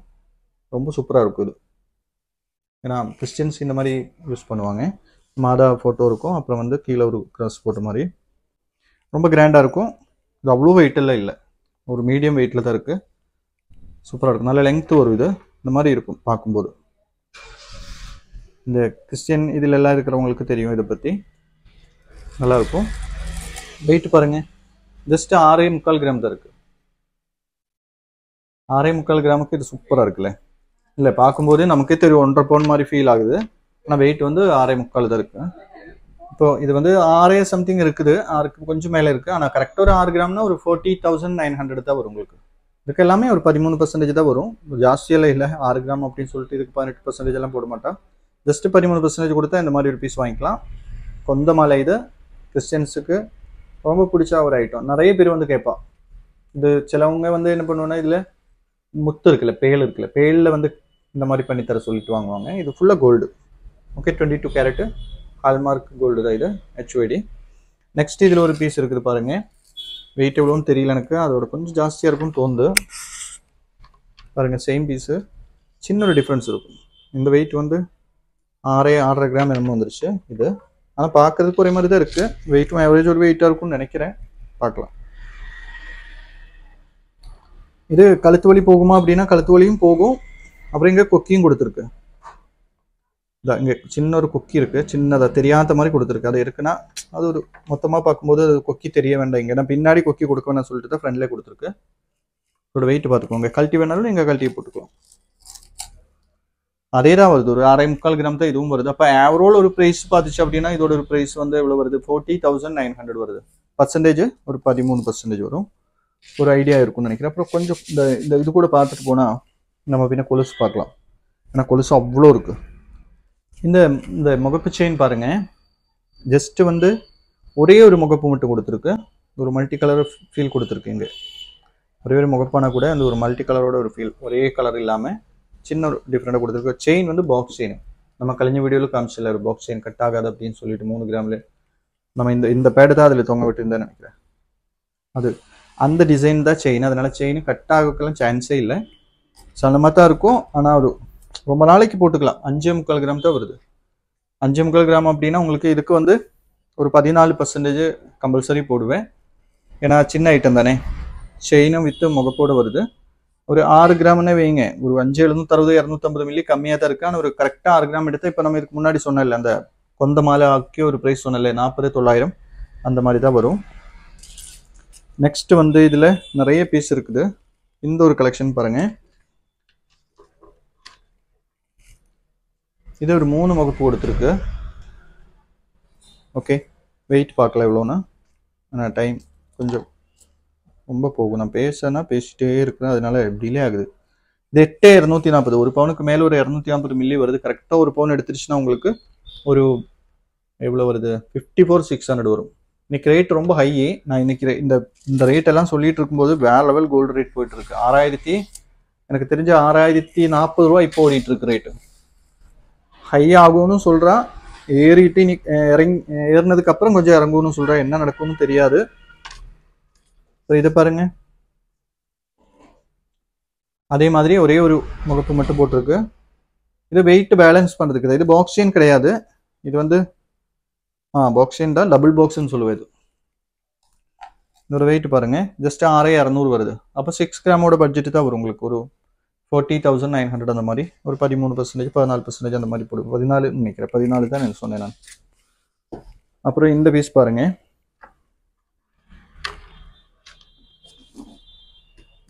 ரொம்ப சூப்பராக இருக்கும் இது. ஏன்னா கிறிஸ்டியன்ஸ் இந்த மாதிரி யூஸ் பண்ணுவாங்க. மாதா ஃபோட்டோ இருக்கும், அப்புறம் வந்து கீழே ஒரு கிராஸ் ஃபோட்டோ மாதிரி ரொம்ப கிராண்டாக இருக்கும். இது அவ்வளோ வெயிட்டெல்லாம் இல்லை, ஒரு மீடியம் வெயிட்டில் தான் இருக்குது. சூப்பராக இருக்கும். நல்ல லெங்க்த்து வரும். இது இந்த மாதிரி இருக்கும் பார்க்கும்போது. இந்த கிறிஸ்டியன் இதில் எல்லாம் இருக்கிறவங்களுக்கு தெரியும் இதை பற்றி. நல்லாயிருக்கும். வெயிட் பாருங்கள், ஜஸ்ட்டு 6.25 கிராம் தான் இருக்குது. 6.25 கிராமுக்கு இது சூப்பராக இருக்குல்ல. இல்லை பார்க்கும்போதே நமக்கே தெரியும் 1.5 பவுன் மாதிரி ஃபீல் ஆகுது. ஆனால் வெயிட் வந்து 6.25 தான் இருக்குது. இப்போது இது வந்து 6 சம்திங் இருக்குது, 6க்கு கொஞ்சம் மேலே இருக்குது. ஆனால் கரெக்டாக ஒரு 6 கிராம்னா ஒரு 40,900 தான் வரும் உங்களுக்கு. இதுக்கு எல்லாமே ஒரு 13% தான் வரும், ஜாஸ்தியெல்லாம் இல்லை. 6 கிராம் அப்படின்னு சொல்லிட்டு இதுக்கு 18% எல்லாம் போட மாட்டான். ஜஸ்ட்டு 13% கொடுத்தா இந்த மாதிரி ஒரு பீஸ் வாங்கிக்கலாம். கொந்த மாலை இது கிறிஸ்டியன்ஸுக்கு ரொம்ப பிடிச்ச ஒரு ஐட்டம். நிறைய பேர் வந்து கேட்பான். இது சிலவங்க வந்து என்ன பண்ணுவோன்னா இதில் முத்து இருக்குல்ல, பேல் இருக்குல்ல, பேலில் வந்து இந்த மாதிரி பண்ணி தர சொல்லிட்டு வாங்குவாங்க. இது ஃபுல்லாக gold. Okay, 22 carat hallmark gold தான் இது, HYD. நெக்ஸ்ட் இதில் ஒரு பீஸ் இருக்குது பாருங்கள். வெயிட் எவ்வளோன்னு தெரியல எனக்கு, அதோட கொஞ்சம் ஜாஸ்தியாக இருக்கும்னு தோணுது. பாருங்கள், சேம் பீஸு, சின்ன ஒரு டிஃப்ரென்ஸ் இருக்கும். இந்த வெயிட் வந்து 6.5 கிராம் என்னமோ வந்துருச்சு இது. ஆனால் பார்க்குறதுக்கு ஒரே மாதிரி தான் இருக்குது. வெயிட்டும் ஆவரேஜ் ஒரு வெயிட்டாக இருக்கும்னு நினைக்கிறேன். பார்க்கலாம். இது கழுத்து வலி போகுமா அப்படின்னா கழுத்து வலியும் போகும். அப்புறம் இங்கே கொக்கியும் கொடுத்துருக்கு. இதான் இங்கே சின்ன ஒரு கொக்கி இருக்குது, சின்னதாக தெரியாத மாதிரி கொடுத்துருக்கு. அது இருக்குன்னா அது ஒரு மொத்தமாக பார்க்கும்போது அது கொக்கி தெரிய வேண்டாம். இங்கே நான் பின்னாடி கொக்கி கொடுக்க வேணாம் சொல்லிட்டு தான் ஃப்ரெண்ட்லேயே கொடுத்துருக்கு. இதோட வெயிட் பார்த்துக்கோங்க. கழட்டி வேணாலும் நீங்கள் கழட்டி போட்டுக்கலாம். அதே தான் வருது, ஒரு 6.25 கிராம் தான் இதுவும் வருது. அப்போ ஓவரால் ஒரு ப்ரைஸ் பார்த்துச்சு அப்படின்னா இதோட ஒரு ப்ரைஸ் வந்து எவ்வளோ வருது? 40,900 வருது. பர்சன்டேஜ் ஒரு 13% வரும். ஒரு ஐடியா இருக்கும்னு நினைக்கிறேன். அப்புறம் கொஞ்சம் இந்த இது கூட பார்த்துட்டு போனால் நம்ம பின்ன கொலுசு பார்க்கலாம். ஏன்னா கொலுசு அவ்வளோ இருக்குது. இந்த முகப்பு செயின் பாருங்கள், ஜஸ்ட்டு வந்து ஒரே ஒரு முகப்பு மட்டும் கொடுத்துருக்கு. ஒரு மல்டி கலர் ஃபீல் கொடுத்துருக்கு. இங்கே ஒரே ஒரு முகப்பானா கூட அந்த ஒரு மல்டி கலரோட ஒரு ஃபீல், ஒரே கலர் இல்லாமல் சின்ன ஒரு டிஃப்ரெண்ட்டாக கொடுத்துருக்கு. செயின் வந்து பாக்ஸ் செயின். நம்ம கழிஞ்ச வீடியோவில் காமிச்சில்ல, ஒரு பாக்ஸ் செயின் கட் ஆகாது அப்படின்னு சொல்லிட்டு 3 கிராமில் நம்ம இந்த பேடு தான் அதில் தொங்க விட்டுருந்தேன்னு நினைக்கிறேன். அது அந்த டிசைன் தான் செயின். அதனால செயின் கட் ஆகலாம் சான்ஸே இல்லை. சலமாக தான் இருக்கும். ஆனால் ஒரு ரொம்ப நாளைக்கு போட்டுக்கலாம். 5.25 கிராம் தான் வருது. 5.25 கிராம் அப்படின்னா உங்களுக்கு இதுக்கு வந்து ஒரு 14% கம்பல்சரி போடுவேன். ஏன்னா சின்ன ஐட்டம் தானே. செயினும் வித்து முகப்போடு வருது. ஒரு 6 கிராம்னே வைங்க. ஒரு 5,760 250 மில்லி கம்மியாக தான் இருக்குது. ஆனால் ஒரு கரெக்டாக 6 கிராம் எடுத்தால் இப்போ நம்ம இதுக்கு முன்னாடி சொன்னல அந்த கொந்த மாலை ஆக்கி ஒரு ப்ரைஸ் சொன்னல 40,900 அந்த மாதிரி தான் வரும். நெக்ஸ்ட் வந்து இதில் நிறைய பீஸ் இருக்குது. இந்த ஒரு கலெக்ஷன் பாருங்கள். இது ஒரு 3 முகப்பு கொடுத்துருக்கு. ஓகே, வெயிட் பார்க்கல எவ்வளோன்னா. ஆனால் டைம் கொஞ்சம் ரொம்ப போகும். நான் பேசிட்டே இருக்கிறேன், அதனால டிலே ஆகுது. இது 8,240. ஒரு பவுனுக்கு மேலே ஒரு 250 மில்லி வருது. கரெக்டாக ஒரு பவுன் எடுத்துருச்சுன்னா உங்களுக்கு ஒரு எவ்வளோ வருது? 54,600 வரும். இன்னைக்கு ரேட் ரொம்ப ஹை. நான் இன்னைக்கு இந்த ரேட் எல்லாம் சொல்லிட்டு இருக்கும்போது வேற லெவல் கோல்டு ரேட் போயிட்டு இருக்கு. 6,000 எனக்கு தெரிஞ்ச 6,040 ரூபா இப்போ ஓடிட்டு இருக்கு ரேட்டு. ஹை ஆகும்னு சொல்றா, ஏறிட்டு ஏறினதுக்கு அப்புறம் கொஞ்சம் இறங்கும்னு சொல்றா. என்ன நடக்கும்னு தெரியாது. இதை பாருங்க, அதே மாதிரி ஒரே ஒரு முகப்பு மட்டும் போட்டிருக்கு. இது வெயிட் பேலன்ஸ் பண்றதுக்கு. இது பாக்ஸ் செயின் கிடையாது. இது வந்து பாக்ஸ் செயின் தான், டபுள் பாக்ஸ்ன்னு சொல்லுவது. இதோட வெயிட் பாருங்க, ஜஸ்ட் 6,200 வருது. அப்போ 6 கிராமோட பட்ஜெட் தான் வரும் உங்களுக்கு. ஒரு 40,900 அந்த மாதிரி. ஒரு 13% 14% அந்த மாதிரி போடும். 14 நினைக்கிறேன், 14 தான் எனக்கு சொன்னேன் நான். அப்புறம் இந்த பீஸ் பாருங்க,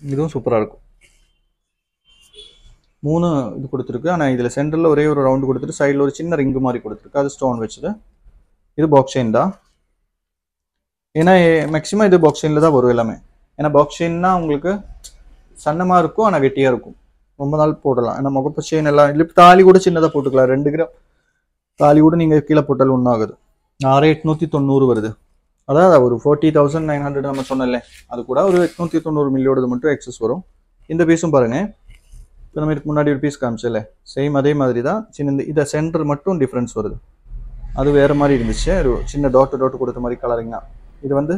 இதுவும் சூப்பராக இருக்கும். 3 இது கொடுத்துருக்கு. ஆனால் இதில் சென்டரில் ஒரே ஒரு ரவுண்டு கொடுத்துட்டு சைடில் ஒரு சின்ன ரிங்கு மாதிரி கொடுத்துருக்கு. அது ஸ்டோன் வச்சுது. இது பாக்ஸ் செயின் தான். ஏன்னா மேக்ஸிமம் இது பாக்ஸ் செயினில் தான் வரும் எல்லாமே. ஏன்னா பாக்ஸ் செயின்னா உங்களுக்கு சன்னமாக இருக்கும், ஆனால் கெட்டியாக இருக்கும். ரொம்ப நாள் போடலாம். ஏன்னா முகப்பு செயின் எல்லாம் இல்லை, தாலி கூட சின்னதாக போட்டுக்கலாம். 2 கிராம் தாலி கூட நீங்கள் கீழே போட்டாலும் ஒன்றும் ஆகுது. 6,890 வருது. அதாவது ஒரு 40,900 நம்ம சொன்னல, அது கூட ஒரு 890 மில்லியோடது மட்டும் எக்ஸஸ் வரும். இந்த பீஸும் பாருங்க, இப்போ நம்ம இதுக்கு முன்னாடி ஒரு பீஸ் காமிச்சல, சேம் அதே மாதிரி தான். சின்ன இதை சென்டர் மட்டும் டிஃப்ரென்ஸ் வருது. அது வேறு மாதிரி இருந்துச்சு, ஒரு சின்ன டாட்டு கொடுத்த மாதிரி கலரிங் தான். இது வந்து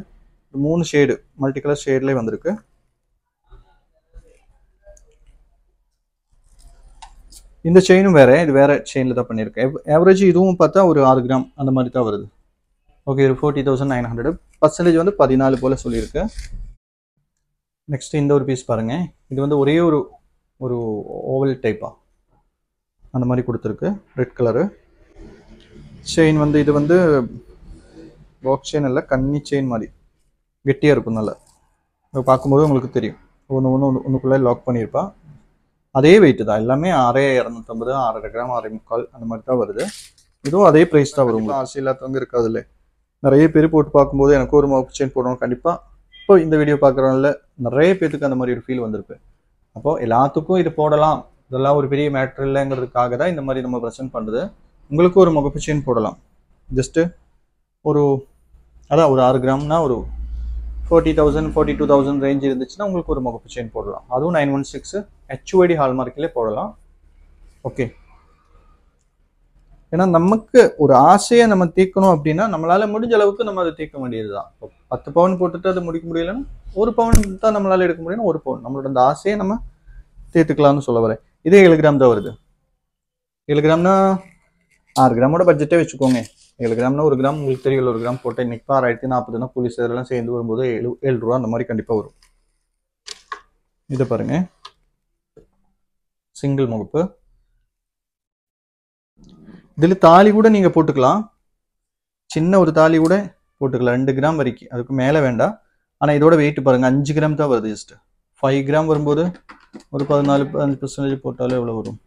3 ஷேடு மல்டி கலர் ஷேட்லேயே வந்திருக்கு. இந்த செயினும் வேறு, இது வேறு செயினில் தான் பண்ணியிருக்கேன். ஆவரேஜ் இதுவும் பார்த்தா ஒரு 6 கிராம் அந்த மாதிரி தான் வருது. ஓகே, ஒரு 40,900. பர்சன்டேஜ் வந்து 14 போல் சொல்லியிருக்கு. நெக்ஸ்ட் இந்த ஒரு பீஸ் பாருங்கள். இது வந்து ஒரே ஒரு ஓவல் டைப்பாக அந்த மாதிரி கொடுத்துருக்கு. ரெட் கலரு செயின் வந்து இது வந்து பாக்ஸ் செயின் இல்லை, கன்னி செயின் மாதிரி கெட்டியாக இருக்கும். நல்லா பார்க்கும்போது உங்களுக்கு தெரியும். ஒன்றுக்குள்ளே லாக் பண்ணியிருப்பா. அதே வெயிட்டு தான். எல்லாமே 6,250, 6,5 கிராம், 6,3 அந்த மாதிரி தான் வருது. இதுவும் அதே ப்ரைஸ் தான் வரும். ஆசை இல்லாதவங்க இருக்காதுல்ல. நிறைய பேர் போட்டு பார்க்கும்போது எனக்கு ஒரு மவுத் செயின் போடணும் கண்டிப்பாக. இப்போ இந்த வீடியோ பார்க்குறவங்கள நிறைய பேருக்கு அந்த மாதிரி ஒரு ஃபீல் வந்திருக்கு. அப்போது எல்லாத்துக்கும் இது போடலாம், இதெல்லாம் ஒரு பெரிய மேட்ரு இல்லைங்கிறதுக்காக தான் இந்த மாதிரி நம்ம ப்ரெசென்ட் பண்ணுறது. உங்களுக்கு ஒரு முகப்பு செயின் போடலாம். ஜஸ்ட்டு ஒரு 6 கிராம்னா ஒரு 40,000 42,000 ரேஞ்ச் இருந்துச்சுன்னா உங்களுக்கு ஒரு முகப்பு செயின் போடலாம். அதுவும் 916 HUID ஹால்மார்க்கிலே போடலாம். ஓகே, ஏன்னா நமக்கு ஒரு ஆசையை நம்ம தீர்க்கணும் அப்படின்னா நம்மளால முடிஞ்ச அளவுக்கு நம்ம அதை தீர்க்க வேண்டியது தான். 10 பவுன் போட்டுட்டு அதை முடிக்க முடியலன்னா 1 பவுன் தான் நம்மளால எடுக்க முடியும்னா 1 பவுன் நம்மளோட அந்த ஆசையை நம்ம தீர்த்துக்கலாம்னு சொல்ல வரேன். இதே 7 கிராம் தான் வருது. 7 கிராம்னா 6 கிராமோட பட்ஜெட்டே வச்சுக்கோங்க. 7 கிராம்னா 1 கிராம் உங்களுக்கு தெரியல, 1 கிராம் போட்டால் இன்னைக்கு 6,040 போலீஸ் இதெல்லாம் சேர்ந்து வரும்போது 7 ரூபா அந்த மாதிரி கண்டிப்பாக வரும். இதை பாருங்க, சிங்கிள் முகப்பு. இதில் தாலி கூட நீங்கள் போட்டுக்கலாம், சின்ன ஒரு தாலி கூட போட்டுக்கலாம் 2 கிராம் வரைக்கும், அதுக்கு மேலே வேண்டாம். ஆனால் இதோட வெயிட் பாருங்கள் 5 கிராம் தான் வருது. ஜஸ்ட் 5 கிராம் வரும்போது ஒரு 14-15% போட்டாலும் எவ்வளோ வரும்?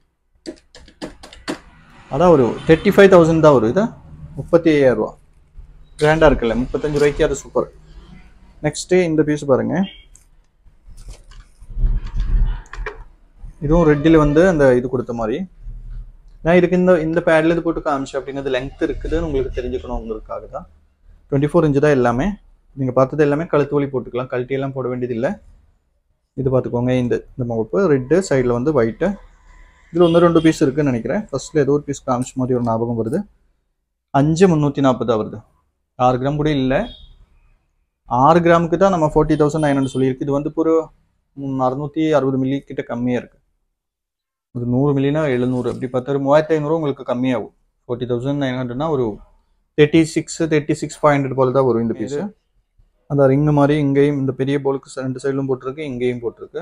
அதான் ஒரு 35,000 தான் வரும். இதை 35,000 ரூபா கிராண்டாக இருக்குல்ல, 35 ரூபாய்க்கு அது சூப்பர். நெக்ஸ்ட்டு இந்த பீஸ் பாருங்க, இதுவும் ரெட்டில் வந்து அந்த இது கொடுத்த மாதிரி. நான் இதுக்கு இந்த பேட்ல இது போட்டு காமிச்சேன் அப்படிங்கிறது லெங்க் இருக்குதுன்னு உங்களுக்கு தெரிஞ்சுக்கணும். உங்களுக்காக தான் 24 இன்ச்சு தான் எல்லாமே. நீங்கள் பார்த்தது எல்லாமே கழுத்து வலி போட்டுக்கலாம், கழட்டியெல்லாம் போட வேண்டியதில்லை. இது பார்த்துக்கோங்க, இந்த முகப்பு ரெட்டு, சைடில் வந்து ஒயிட்டு. இதில் 1-2 பீஸ் இருக்குதுன்னு நினைக்கிறேன். ஃபர்ஸ்ட்டில் ஏதோ ஒரு பீஸ் காமிச்ச மாதிரி ஒரு ஞாபகம் வருது. 5,340 வருது. 6 கிராம் கூட இல்லை. 6 கிராமுக்கு தான் நம்ம 40,900 சொல்லியிருக்கு. இது வந்து ஒரு 660 மில்லி கிட்ட கம்மியாக இருக்குது. ஒரு 100 மில்லினா 700, அப்படி பார்த்தா 3,500 உங்களுக்கு கம்மியாகும். 40,900னா ஒரு 36,500 போல தான் வரும் இந்த பீஸு. அந்த ரிங்கு மாதிரி இங்கேயும் இந்த பெரிய போலுக்கு 2 சைடிலும் போட்டிருக்கு, இங்கேயும் போட்டிருக்கு.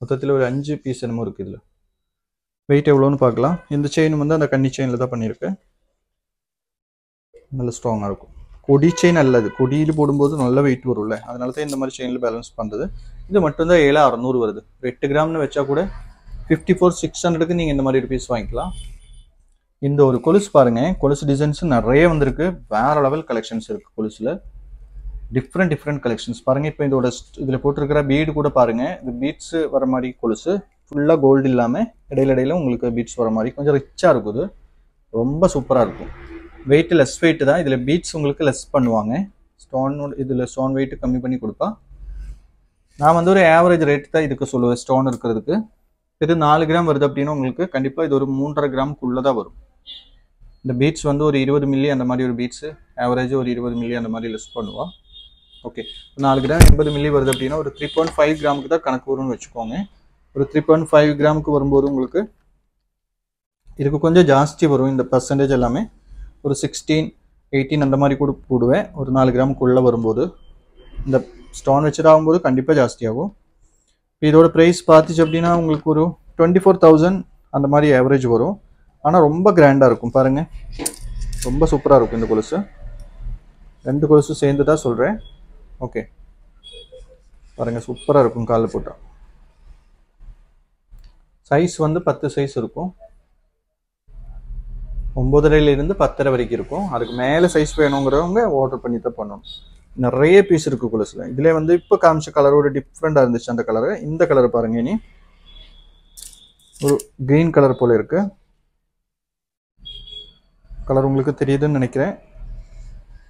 மொத்தத்தில் ஒரு 5 பீஸ் என்னமோ இருக்குது. இதில் வெயிட் எவ்வளோன்னு பார்க்கலாம். இந்த செயின் வந்து அந்த கன்னி செயினில் தான் பண்ணியிருக்கு. நல்ல ஸ்ட்ராங்காக இருக்கும். கொடி செயின் அல்லது கொடியில் போடும்போது நல்ல வெயிட் வரும்ல, அதனால தான் இந்த மாதிரி செயினில் பேலன்ஸ் பண்ணுறது. இது மட்டும்தான் 7,600 வருது. 8 கிராம்னு வச்சா கூட 54,600க்கு நீங்கள் இந்த மாதிரி ஒரு பீஸ் வாங்கிக்கலாம். இந்த ஒரு கொலுசு பாருங்க, கொலுசு டிசைன்ஸ் நிறைய வந்திருக்கு. வேற லெவல் கலெக்ஷன்ஸ் இருக்கு கொலுசுல. டிஃப்ரெண்ட் கலெக்ஷன்ஸ் பாருங்க. இப்போ இதோட இதில் போட்டிருக்கிற பீடு கூட பாருங்க, இந்த பீட்ஸ் வர மாதிரி கொலுசு, ஃபுல்லாக கோல்டு இல்லாமல் இடையில உங்களுக்கு பீட்ஸ் வர மாதிரி கொஞ்சம் ரிச்சாக இருக்குது. ரொம்ப சூப்பராக இருக்கும். வெயிட் லெஸ் வெயிட் தான். இதில் பீட்ஸ் உங்களுக்கு லெஸ் பண்ணுவாங்க. இதில் ஸ்டோன் வெயிட் கம்மி பண்ணி கொடுப்பா. நான் வந்து ஒரு ஆவரேஜ் ரேட் தான் இதுக்கு சொல்லுவேன் ஸ்டோன் இருக்கிறதுக்கு. இது 4 கிராம் வருது அப்படின்னா உங்களுக்கு கண்டிப்பாக இது ஒரு 3.5 கிராமுக்குள்ளே தான் வரும். இந்த பீட்ஸ் வந்து ஒரு 20 மில்லி அந்த மாதிரி ஒரு பீட்ஸு, ஆவரேஜ் ஒரு 20 மில்லி அந்த மாதிரி லெஸ் பண்ணுவா. ஓகே, 4 கிராம் 80 மில்லி வருது அப்படின்னா ஒரு 3.5 கிராமுக்கு தான் கணக்கு வரும்னு வச்சுக்கோங்க. ஒரு 3.5 கிராமுக்கு வரும்போது உங்களுக்கு இதுக்கு கொஞ்சம் ஜாஸ்தி வரும். இந்த பர்சன்டேஜ் எல்லாமே ஒரு 16, 18 அந்த மாதிரி கூட போடுவேன். ஒரு 4 கிராமுக்குள்ளே வரும்போது இந்த ஸ்டோன் வச்சுட்டு ஆகும்போது கண்டிப்பாக ஜாஸ்தியாகும். இதோட ப்ரைஸ் பார்த்துச்சு அப்படின்னா உங்களுக்கு ஒரு 24,000 அந்த மாதிரி ஆவரேஜ் வரும். ஆனால் ரொம்ப கிராண்டாக இருக்கும் பாருங்கள், ரொம்ப சூப்பராக இருக்கும் இந்த கொலுசு. 2 கொலுசு சேர்ந்து தான் சொல்கிறேன். ஓகே பாருங்கள், சூப்பராக இருக்கும் காலில் போட்டால். சைஸ் வந்து 10 சைஸ் இருக்கும். 9.5 10.5 வரைக்கும் இருக்கும். அதுக்கு மேலே சைஸ் வேணுங்கிறவங்க ஆர்டர் பண்ணி தான் பண்ணணும். நிறைய பீஸ் இருக்குது கொலுசில். இதில் வந்து இப்போ காமிச்ச கலரோட டிஃப்ரெண்டாக இருந்துச்சு அந்த கலரு. இந்த கலர் பாருங்க, இனி ஒரு கிரீன் கலர் போல இருக்கு. கலர் உங்களுக்கு தெரியுதுன்னு நினைக்கிறேன்.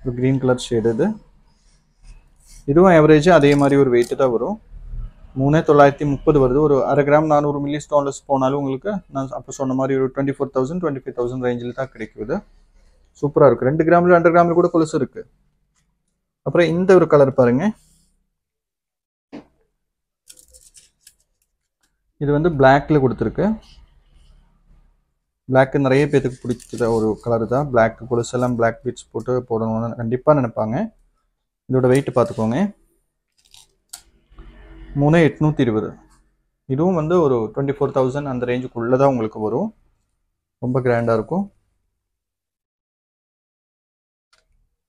ஒரு கிரீன் கலர் ஷேடு. இதுவும் ஆவரேஜ் அதே மாதிரி ஒரு வெயிட்டு தான் வரும். 3,930 வருது. ஒரு 1/2 கிராம் 400 மில்லி ஸ்டோன்லெஸ் போனாலும் உங்களுக்கு நான் அப்போ சொன்ன மாதிரி ஒரு 24,000 25,000 ரேஞ்சில் தான் கிடைக்குது. சூப்பராக இருக்குது. 2 கிராமில் 2 கிராமில் கூட கொலுசு இருக்குது. அப்புறம் இந்த ஒரு கலர் பாருங்க, இது வந்து பிளாக்ல கொடுத்துருக்கு. பிளாக் நிறைய பேருக்கு பிடிச்ச ஒரு கலர் தான். பிளாக் கொலுசு எல்லாம் பிளாக் பீட்ஸ் போட்டு போடணும்னு கண்டிப்பாக நினைப்பாங்க. இதோட வெயிட் பார்த்துக்கோங்க, 3,820. இதுவும் வந்து ஒரு 24,000 அந்த ரேஞ்சுக்குள்ளே தான் உங்களுக்கு வரும். ரொம்ப கிராண்டாக இருக்கும்.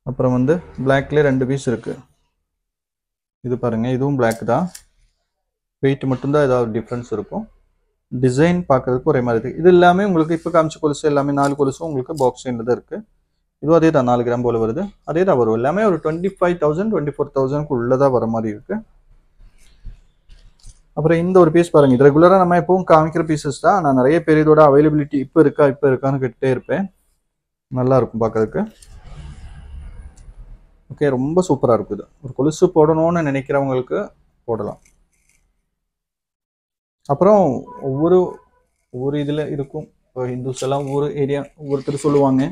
அப்புறம் வந்து பிளாக்லேயே 2 பீஸ் இருக்குது. இது பாருங்கள், இதுவும் பிளாக் தான். வெயிட் மட்டும்தான் ஏதாவது டிஃப்ரென்ஸ் இருக்கும். டிசைன் பார்க்குறதுக்கு ஒரே மாதிரி இருக்குது. இது எல்லாமே உங்களுக்கு இப்போ காமிச்ச கொலுசு எல்லாமே 4 கொலுசும் உங்களுக்கு பாக்ஸ் செயினில் தான் இருக்குது. இதுவும் அதே தான் 4 கிராம் போல் வருது. அதே தான் வரும். எல்லாமே ஒரு 25,000 24,000க்கு உள்ளே தான் வர மாதிரி இருக்குது. அப்புறம் இந்த ஒரு பீஸ் பாருங்கள். இது ரெகுலராக நம்ம எப்பவும் காமிக்கிற பீசஸ் தான். நான் நிறைய பேர் இதோட அவைலபிலிட்டி இப்போ இருக்கான்னு கேட்டுகிட்டே இருப்பேன். நல்லா இருக்கும் பார்க்குறதுக்கு. ஓகே, ரொம்ப சூப்பராக இருக்குது. ஒரு கொலுசு போடணும்னு நினைக்கிறவங்களுக்கு போடலாம். அப்புறம் ஒவ்வொரு இதில் இருக்கும். இப்போ ஹிந்துஸ் எல்லாம் ஒவ்வொரு ஏரியா ஒவ்வொருத்தர் சொல்லுவாங்க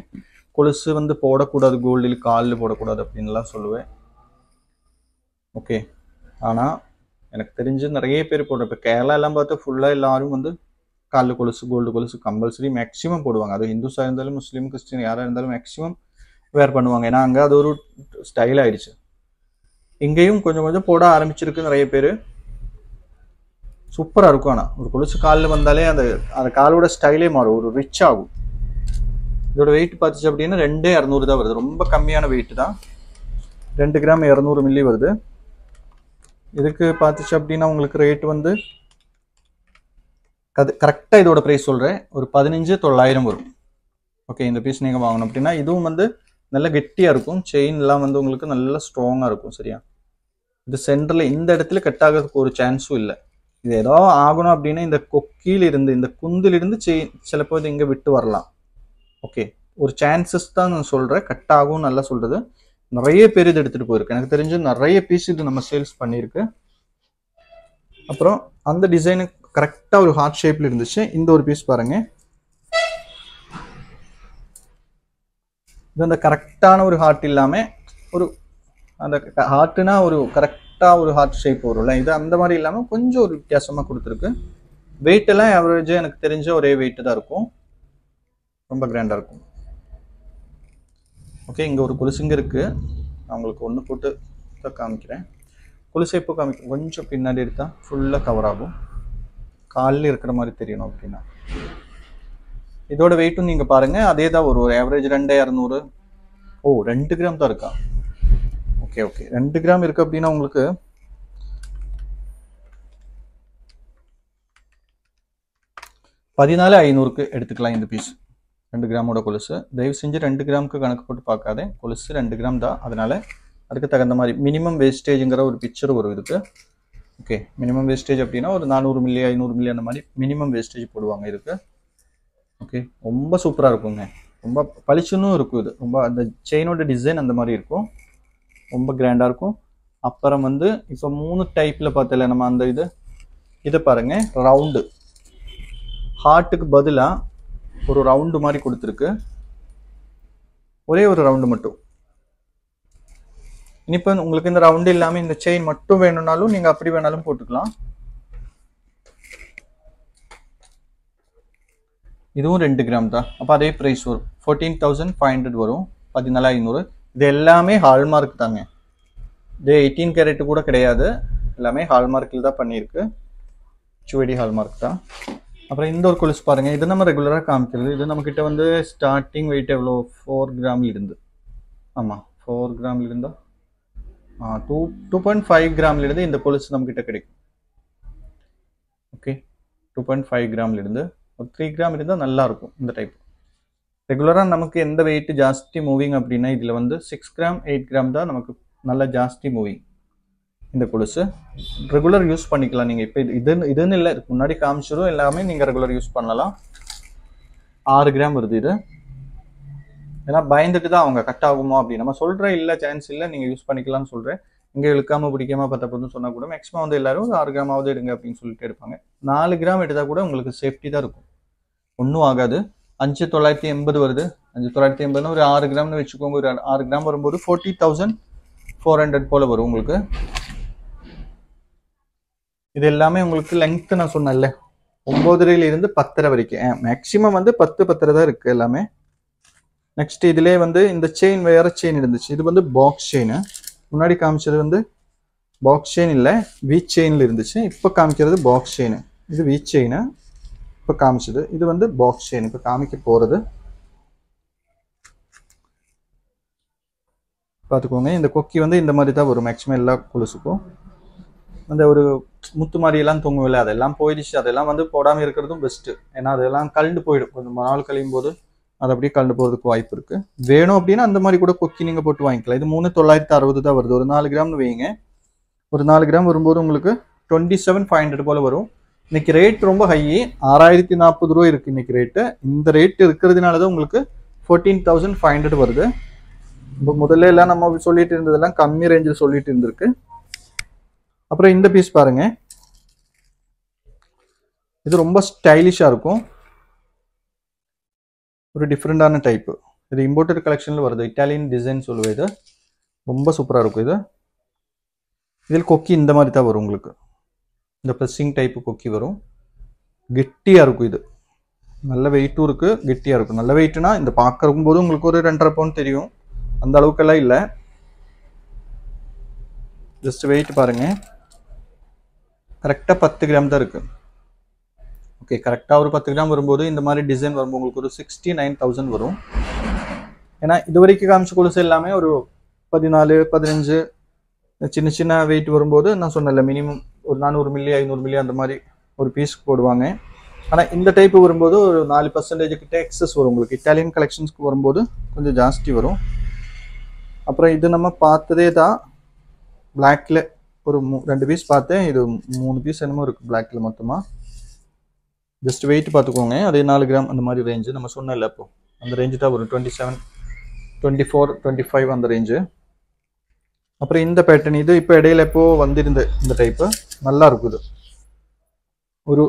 கொலுசு வந்து போடக்கூடாது, கோல்டில் காலில் போடக்கூடாது அப்படின்லாம் சொல்லுவேன். ஓகே, ஆனால் எனக்கு தெரிஞ்சு நிறைய பேர் போடுறேன். இப்போ கேரளா எல்லாம் பார்த்தா ஃபுல்லாக எல்லாரும் வந்து காலில் கொலுசு, கோல்டு கொலுசு கம்பல்சரி மேக்ஸிமம் போடுவாங்க. அது ஹிந்துஸாக இருந்தாலும் முஸ்லீம் கிறிஸ்டின் யாராக இருந்தாலும் மேக்ஸிமம் வேர் பண்ணுவாங்க. ஏன்னா அங்கே அது ஒரு ஸ்டைல் ஆயிடுச்சு. இங்கேயும் கொஞ்சம் கொஞ்சம் போட ஆரம்பிச்சிருக்கு நிறைய பேர். சூப்பராக இருக்கும். ஆனால் ஒரு கொலுசு காலில் வந்தாலே அந்த காலோட ஸ்டைலே மாறும், ஒரு ரிச் ஆகும். இதோட வெயிட் பார்த்துச்சு அப்படின்னா 2,200 தான் வருது. ரொம்ப கம்மியான வெயிட் தான், 2 கிராம் 200 மில்லி வருது. இதுக்கு பார்த்துச்சு அப்படின்னா உங்களுக்கு ரேட் வந்து கரெக்டாக இதோட ப்ரைஸ் சொல்கிறேன், ஒரு 15,900 வரும். ஓகே, இந்த பீஸ் நீங்கள் வாங்கணும் அப்படின்னா. இதுவும் வந்து நல்ல கெட்டியாக இருக்கும். செயின்லாம் வந்து உங்களுக்கு நல்லா ஸ்ட்ராங்காக இருக்கும். சரியா, இது சென்டரில் இந்த இடத்துல கட் ஆகிறதுக்கு ஒரு சான்ஸும் இல்லை. இது ஏதோ ஆகணும் அப்படின்னா இந்த கொக்கியிலிருந்து இந்த குந்திலிருந்து செயின் சிலப்போ இது இங்கே விட்டு வரலாம். ஓகே, ஒரு சான்சஸ் தான் நான் சொல்கிறேன். கட் ஆகும் நல்லா சொல்கிறது. நிறைய பேர் இது எடுத்துகிட்டு போயிருக்கு. எனக்கு தெரிஞ்சு நிறைய பீஸ் இது நம்ம சேல்ஸ் பண்ணியிருக்கு. அப்புறம் அந்த டிசைனு கரெக்டாக ஒரு ஹார்ட் ஷேப்பில் இருந்துச்சு. இந்த ஒரு பீஸ் பாருங்கள், இது அந்த கரெக்டான ஒரு ஹார்ட் இல்லாமல் ஒரு அந்த ஹார்ட்டுனா ஒரு கரெக்டாக ஒரு ஹார்ட் ஷேப் வரும்ல, இது அந்த மாதிரி இல்லாமல் கொஞ்சம் ஒரு வித்தியாசமாக கொடுத்துருக்கு. வெயிட்டெல்லாம் ஆவரேஜாக எனக்கு தெரிஞ்ச ஒரே வெயிட்டு தான் இருக்கும். ரொம்ப கிராண்டாக இருக்கும். ஓகே, இங்கே ஒரு கொலுசுங்க இருக்குது. நான் உங்களுக்கு ஒன்று போட்டு காமிக்கிறேன். கொலுசை இப்போ காமிக்கிறேன். கொஞ்சம் பின்னாடி எடுத்தால் ஃபுல்லாக கவர் ஆகும், காலில் இருக்கிற மாதிரி தெரியணும் அப்படின்னா. இதோட வெயிட்டும் நீங்கள் பாருங்கள் அதே தான் ஒரு ஆவரேஜ் 2,200. ஓ, 2 கிராம் தான் இருக்கா? ஓகே ஓகே, 2 கிராம் இருக்குது அப்படின்னா உங்களுக்கு 14,500க்கு எடுத்துக்கலாம் இந்த பீஸ். 2 கிராமோட கொலுசு. தயவு செஞ்சு 2 கிராமுக்கு கணக்கு போட்டு பார்க்காதே. கொலுசு 2 கிராம் தான், அதனால அதுக்கு தகுந்த மாதிரி மினிமம் வேஸ்டேஜுங்கிற ஒரு பிக்சர் வரும் இதுக்கு. ஓகே, மினிமம் வேஸ்டேஜ் அப்படின்னா ஒரு 400 மில்லி 500 மில்லி அந்த மாதிரி மினிமம் வேஸ்டேஜ் போடுவாங்க இதுக்கு. ஓகே, ரொம்ப சூப்பராக இருக்குங்க. ரொம்ப பளிச்சுன்னு இருக்கும். இது ரொம்ப அந்த செயினோட டிசைன் அந்த மாதிரி இருக்கும், ரொம்ப கிராண்டாக இருக்கும். அப்புறம் வந்து இப்போ 3 டைப்பில் பார்த்தல நம்ம அந்த இதை பாருங்க, ரவுண்டு ஹார்ட்டுக்கு பதிலாக ஒரு ரவுண்டு மாதிரி கொடுத்துருக்கு. ஒரே ஒரு ரவுண்டு மட்டும். இப்போ உங்களுக்கு இந்த ரவுண்டு இல்லாமல் இந்த செயின் மட்டும் வேணும்னாலும் நீங்கள் அப்படி வேணாலும் போட்டுக்கலாம். இதுவும் 2 கிராம் தான். அப்போ அதே ப்ரைஸ் வரும், 14,500 வரும், 14,500. இது எல்லாமே ஹால்மார்க் தாங்க. இது 18 கேரட் கூட கிடையாது, எல்லாமே ஹால்மார்க்கில் தான் பண்ணியிருக்கு. QD ஹால்மார்க் தான். அப்புறம் இந்த ஒரு கொலுசு பாருங்கள், இது நம்ம ரெகுலராக காமிக்கிறது. இது நம்மக்கிட்ட வந்து ஸ்டார்டிங் வெயிட் எவ்வளோ, 4 கிராமில் இருந்து. ஆமாம், 4 கிராமில் இருந்தால் 2.5 கிராமில் இருந்து இந்த கொலுசு நம்மக்கிட்ட கிடைக்கும். ஓகே, 2.5 கிராமில் இருந்து ஒரு 3 கிராம் இருந்தால் நல்லாயிருக்கும் இந்த டைப். ரெகுலராக நமக்கு எந்த வெயிட் ஜாஸ்தி மூவிங் அப்படின்னா இதில் வந்து 6 கிராம் 8 கிராம் தான் நமக்கு நல்லா ஜாஸ்தி மூவிங். இந்த கொலுசு ரெகுலர் யூஸ் பண்ணிக்கலாம் நீங்கள். இப்போ இதுன்னு இல்லை, இதுக்கு முன்னாடி காமிச்சிடும் எல்லாமே நீங்கள் ரெகுலர் யூஸ் பண்ணலாம். 6 கிராம் வருது இது. ஏன்னா பயந்துட்டு தான் அவங்க கட் ஆகுமோ அப்படி நம்ம சொல்கிறேன். இல்லை, சான்ஸ் இல்லை, நீங்கள் யூஸ் பண்ணிக்கலாம்னு சொல்கிறேன். இங்கே இழுக்காமல் பிடிக்காமல் பத்தப்போதுன்னு சொன்னால் கூட மேக்ஸிமம் வந்து எல்லாரும் ஒரு 6 கிராமாவது எடுங்க அப்படின்னு சொல்லிட்டு எடுப்பாங்க. 4 கிராம் எடுத்தால் கூட உங்களுக்கு சேஃப்டி தான் இருக்கும், ஒன்றும் ஆகாது. 5,980 வருது. 5,980 ஒரு 6 கிராம்னு வச்சுக்கோங்க. ஒரு 6 கிராம் வரும்போது 40,400 போல் வரும் உங்களுக்கு. இது எல்லாமே உங்களுக்கு லெங்க்த்து நான் சொன்னேன்ல, 9:30 10:30 வரைக்கும். மேக்ஸிமம் வந்து 10-10:30 தான் இருக்குது எல்லாமே. நெக்ஸ்ட் இதிலே வந்து இந்த செயின் வேறு செயின் இருந்துச்சு. இது வந்து பாக்ஸ் செயின். முன்னாடி காமிச்சது வந்து பாக்ஸ் செயின் இல்லை, வீச் செயினில் இருந்துச்சு. இப்போ காமிக்கிறது பாக்ஸ் செயின். இது வீச் செயின் இப்போ காமிச்சது. இது வந்து பாக்ஸ் செயின் இப்போ காமிக்க போகிறது. பார்த்துக்கோங்க, இந்த கொக்கி வந்து இந்த மாதிரி தான் வரும் மேக்ஸிமம் எல்லா கொலுசுக்கும். அந்த ஒரு முத்து மாதிரியெல்லாம் தொங்குவில்லை, அதெல்லாம் போயிடுச்சு. அதெல்லாம் வந்து போடாமல் இருக்கிறதும் பெஸ்ட்டு. ஏன்னா அதெல்லாம் கலண்டு போயிடும், கொஞ்சம் நாள் கழியும் போது அது அப்படியே கலந்து போகிறதுக்கு வாய்ப்பு இருக்குது. வேணும் அப்படின்னா அந்த மாதிரி கூட கொக்கி நீங்கள் போட்டு வாங்கிக்கலாம். இது 3,960 தான் வருது. ஒரு 4 கிராம்னு வைங்க. ஒரு 4 கிராம் வரும்போது உங்களுக்கு 27,500 போல் வரும். இன்னைக்கு ரேட் ரொம்ப ஹை, 6,040 ரூபா இருக்குது இன்னைக்கு ரேட்டு. இந்த ரேட் இருக்கிறதுனால தான் உங்களுக்கு 14,500 வருது. இப்போ முதல்ல எல்லாம் நம்ம சொல்லிட்டு இருந்ததெல்லாம் கம்மி ரேஞ்சில் சொல்லிட்டு இருந்திருக்கு. அப்புறம் இந்த பீஸ் பாருங்க, இது ரொம்ப ஸ்டைலிஷா இருக்கும். ஒரு டிஃப்ரெண்டான டைப்பு. இது இம்போர்ட்டட் கலெக்ஷன்ல வருது. இட்டாலியன் டிசைன் சொல்லுவேன். இது ரொம்ப சூப்பராக இருக்கும். இது இதில் கொக்கி இந்த மாதிரி தான் வரும் உங்களுக்கு. இந்த ப்ரெஸ்ஸிங் டைப்பு கொக்கி வரும். கெட்டியாக இருக்கும். இது நல்ல வெயிட்டும் இருக்குது, கெட்டியாக இருக்கும். நல்ல வெயிட்னா இந்த பார்க்கும் போது உங்களுக்கு ஒரு 2.5 பவுண்ட் தெரியும். அந்த அளவுக்கெல்லாம் இல்லை. ஜஸ்ட் வெயிட் பாருங்க, கரெக்டாக 10 கிராம் தான் இருக்குது. ஓகே, கரெக்டாக ஒரு 10 கிராம் வரும்போது இந்த மாதிரி டிசைன் வரும்போது உங்களுக்கு ஒரு 69,000 வரும். ஏன்னா இது வரைக்கும் காமிச்ச கொலுசு எல்லாமே ஒரு 14, 15 சின்ன சின்ன வெயிட் வரும்போது நான் சொன்னல மினிமம் ஒரு 400 மில்லி 500 மில்லி அந்த மாதிரி ஒரு பீஸ்க்கு போடுவாங்க. ஆனால் இந்த டைப்பு வரும்போது ஒரு 4% கிட்ட எக்ஸஸ் வரும் உங்களுக்கு. இட்டாலியன் கலெக்ஷன்ஸ்க்கு வரும்போது கொஞ்சம் ஜாஸ்தி வரும். அப்புறம் இது நம்ம பார்த்ததே தான் பிளாக்ல ஒரு 2 பீஸ் பார்த்தேன். இது 3 பீஸ் என்னமோ இருக்குது பிளாக்ல மொத்தமாக. ஜஸ்ட் வெயிட் பார்த்துக்கோங்க. அதே 4 கிராம் அந்த மாதிரி ரேஞ்சு நம்ம சொன்னல. அப்போ அந்த ரேஞ்சு தான் வரும். 27, 24, 25 அந்த ரேஞ்சு. அப்புறம் இந்த பேட்டர்ன் இது இப்போ இடையில எப்போ வந்திருந்த இந்த டைப்பு நல்லா இருக்குது. ஒரு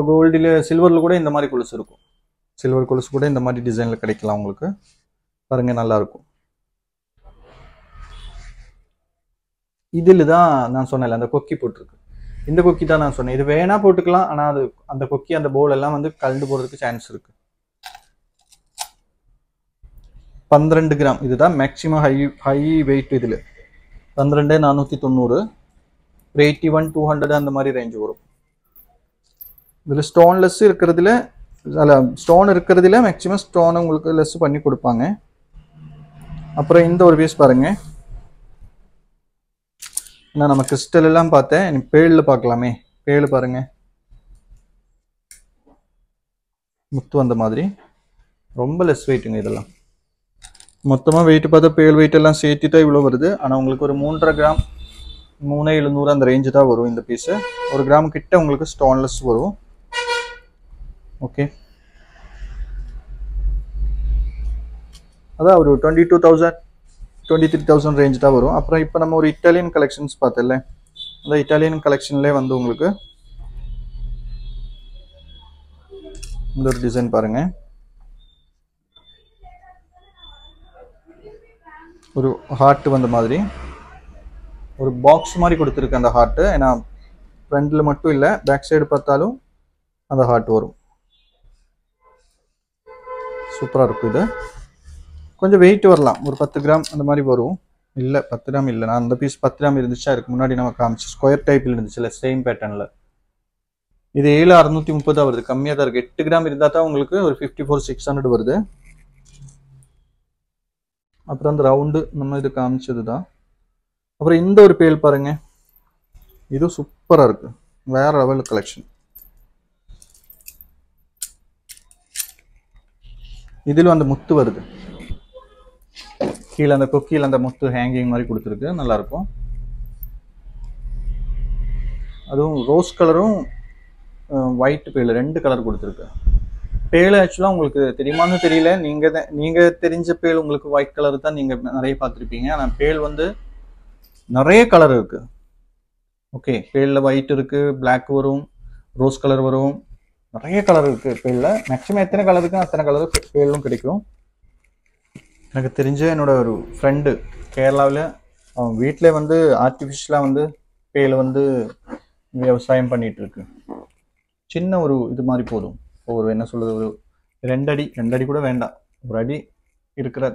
கோல்டில் சில்வரில் கூட இந்த மாதிரி கொலுசு இருக்கும். சில்வர் கொலுசு கூட இந்த மாதிரி டிசைனில் கிடைக்கலாம் உங்களுக்கு. பாருங்க, நல்லா இருக்கும். இதில் தான் நான் சொன்னேன் அந்த கொக்கி போட்டிருக்கு. இந்த கொக்கி தான் நான் சொன்னேன். இது வேணா போட்டுக்கலாம், ஆனால் அது அந்த கொக்கி அந்த போல் எல்லாம் வந்து கலந்து போகிறதுக்கு சான்ஸ் இருக்கு. 12 கிராம் இதுதான் மேக்ஸிமம் ஹை வெயிட். இதில் 12 490, 81 200 அந்த மாதிரி ரேஞ்சு வரும். இதில் ஸ்டோன்லெஸ் இருக்கிறதுல ஸ்டோன் இருக்கிறதுல மேக்ஸிமம் ஸ்டோனை உங்களுக்கு லெஸ் பண்ணி கொடுப்பாங்க. அப்புறம் இந்த ஒரு பீஸ் பாருங்க. நான் நம்ம கிறிஸ்டல் எல்லாம் பார்த்தேன், பேழில் பார்க்கலாமே. பேழு பாருங்க, முத்து அந்த மாதிரி ரொம்ப லெஸ் வெயிட்டுங்க. இதெல்லாம் மொத்தமாக வெயிட் பார்த்தா பேழ் வெயிட் எல்லாம் சேர்த்து தான் இவ்வளோ வருது. ஆனால் உங்களுக்கு ஒரு 3.5 கிராம் 3,700 அந்த ரேஞ்சு தான் வரும் இந்த பீஸு. 1 கிராம் கிட்ட உங்களுக்கு ஸ்டோன்லெஸ் வரும். ஓகே, அதான் ஒரு 22,000 23,000 ரேஞ்ச் தான் வரும். அப்புறம் இப்போ நம்ம ஒரு இட்டாலியன் கலெக்ஷன்ஸ் பார்த்தல, அந்த இட்டாலியன் கலெக்ஷன்லேயே வந்து உங்களுக்கு இந்த ஒரு டிசைன் பாருங்க. ஒரு ஹார்ட் வந்த மாதிரி ஒரு பாக்ஸ் மாதிரி கொடுத்துருக்கு அந்த ஹார்ட்டு. ஏன்னா ஃப்ரண்ட்ல மட்டும் இல்லை, பேக் சைடு பார்த்தாலும் அந்த ஹார்ட் வரும். சூப்பராக இருக்கும். இது கொஞ்சம் வெயிட் வரலாம், ஒரு 10 கிராம் அந்த மாதிரி வரும். இல்லை 10 கிராம் இல்லை, நான் அந்த பீஸ் 10 கிராம் இருந்துச்சா இருக்கு முன்னாடி நம்ம காமிச்சு ஸ்கொயர் டைப்பில் இருந்துச்சுல்ல, சேம் பேட்டர்னில். இது 7,630 வருது, கம்மியாக தான் இருக்குது. 8 கிராம் இருந்தால் தான் உங்களுக்கு ஒரு 54,600 வருது. அப்புறம் அந்த ரவுண்டு நம்ம இது காமிச்சது தான். அப்புறம் இந்த ஒரு பேல் பாருங்க, இது சூப்பராக இருக்குது, வேற லெவல் கலெக்ஷன். இதிலும் அந்த முத்து வருது கீழே, அந்த கொக்கியில் அந்த முத்து ஹேங்கிங் மாதிரி கொடுத்துருக்கு, நல்லாயிருக்கும். அதுவும் ரோஸ் கலரும் ஒயிட் பேல் 2 கலர் கொடுத்துருக்கு. பேல் ஆக்சுவலாக உங்களுக்கு தெரியுமான்னு தெரியல, நீங்கள் தெரிஞ்ச பேல் உங்களுக்கு ஒயிட் கலர் தான் நீங்கள் நிறைய பார்த்துருப்பீங்க. ஆனால் பேல் வந்து நிறைய கலர் இருக்குது. ஓகே, பேலில் ஒயிட் இருக்குது, பிளாக் வரும், ரோஸ் கலர் வரும், நிறைய கலர் இருக்குது பேலில். மேக்ஸிமம் எத்தனை கலர் இருக்குன்னு அத்தனை கலர் பேலும் கிடைக்கும். எனக்கு தெரிஞ்ச என்னோட ஒரு ஃப்ரெண்டு கேரளாவில் அவன் வீட்டில் வந்து ஆர்டிஃபிஷியலாக வந்து பேல் வந்து விவசாயம் பண்ணிகிட்டு இருக்கு. சின்ன ஒரு இது மாதிரி போதும், ஒரு என்ன சொல்கிறது, ஒரு 2 அடி கூட வேண்டாம், 1 அடி இருக்கிற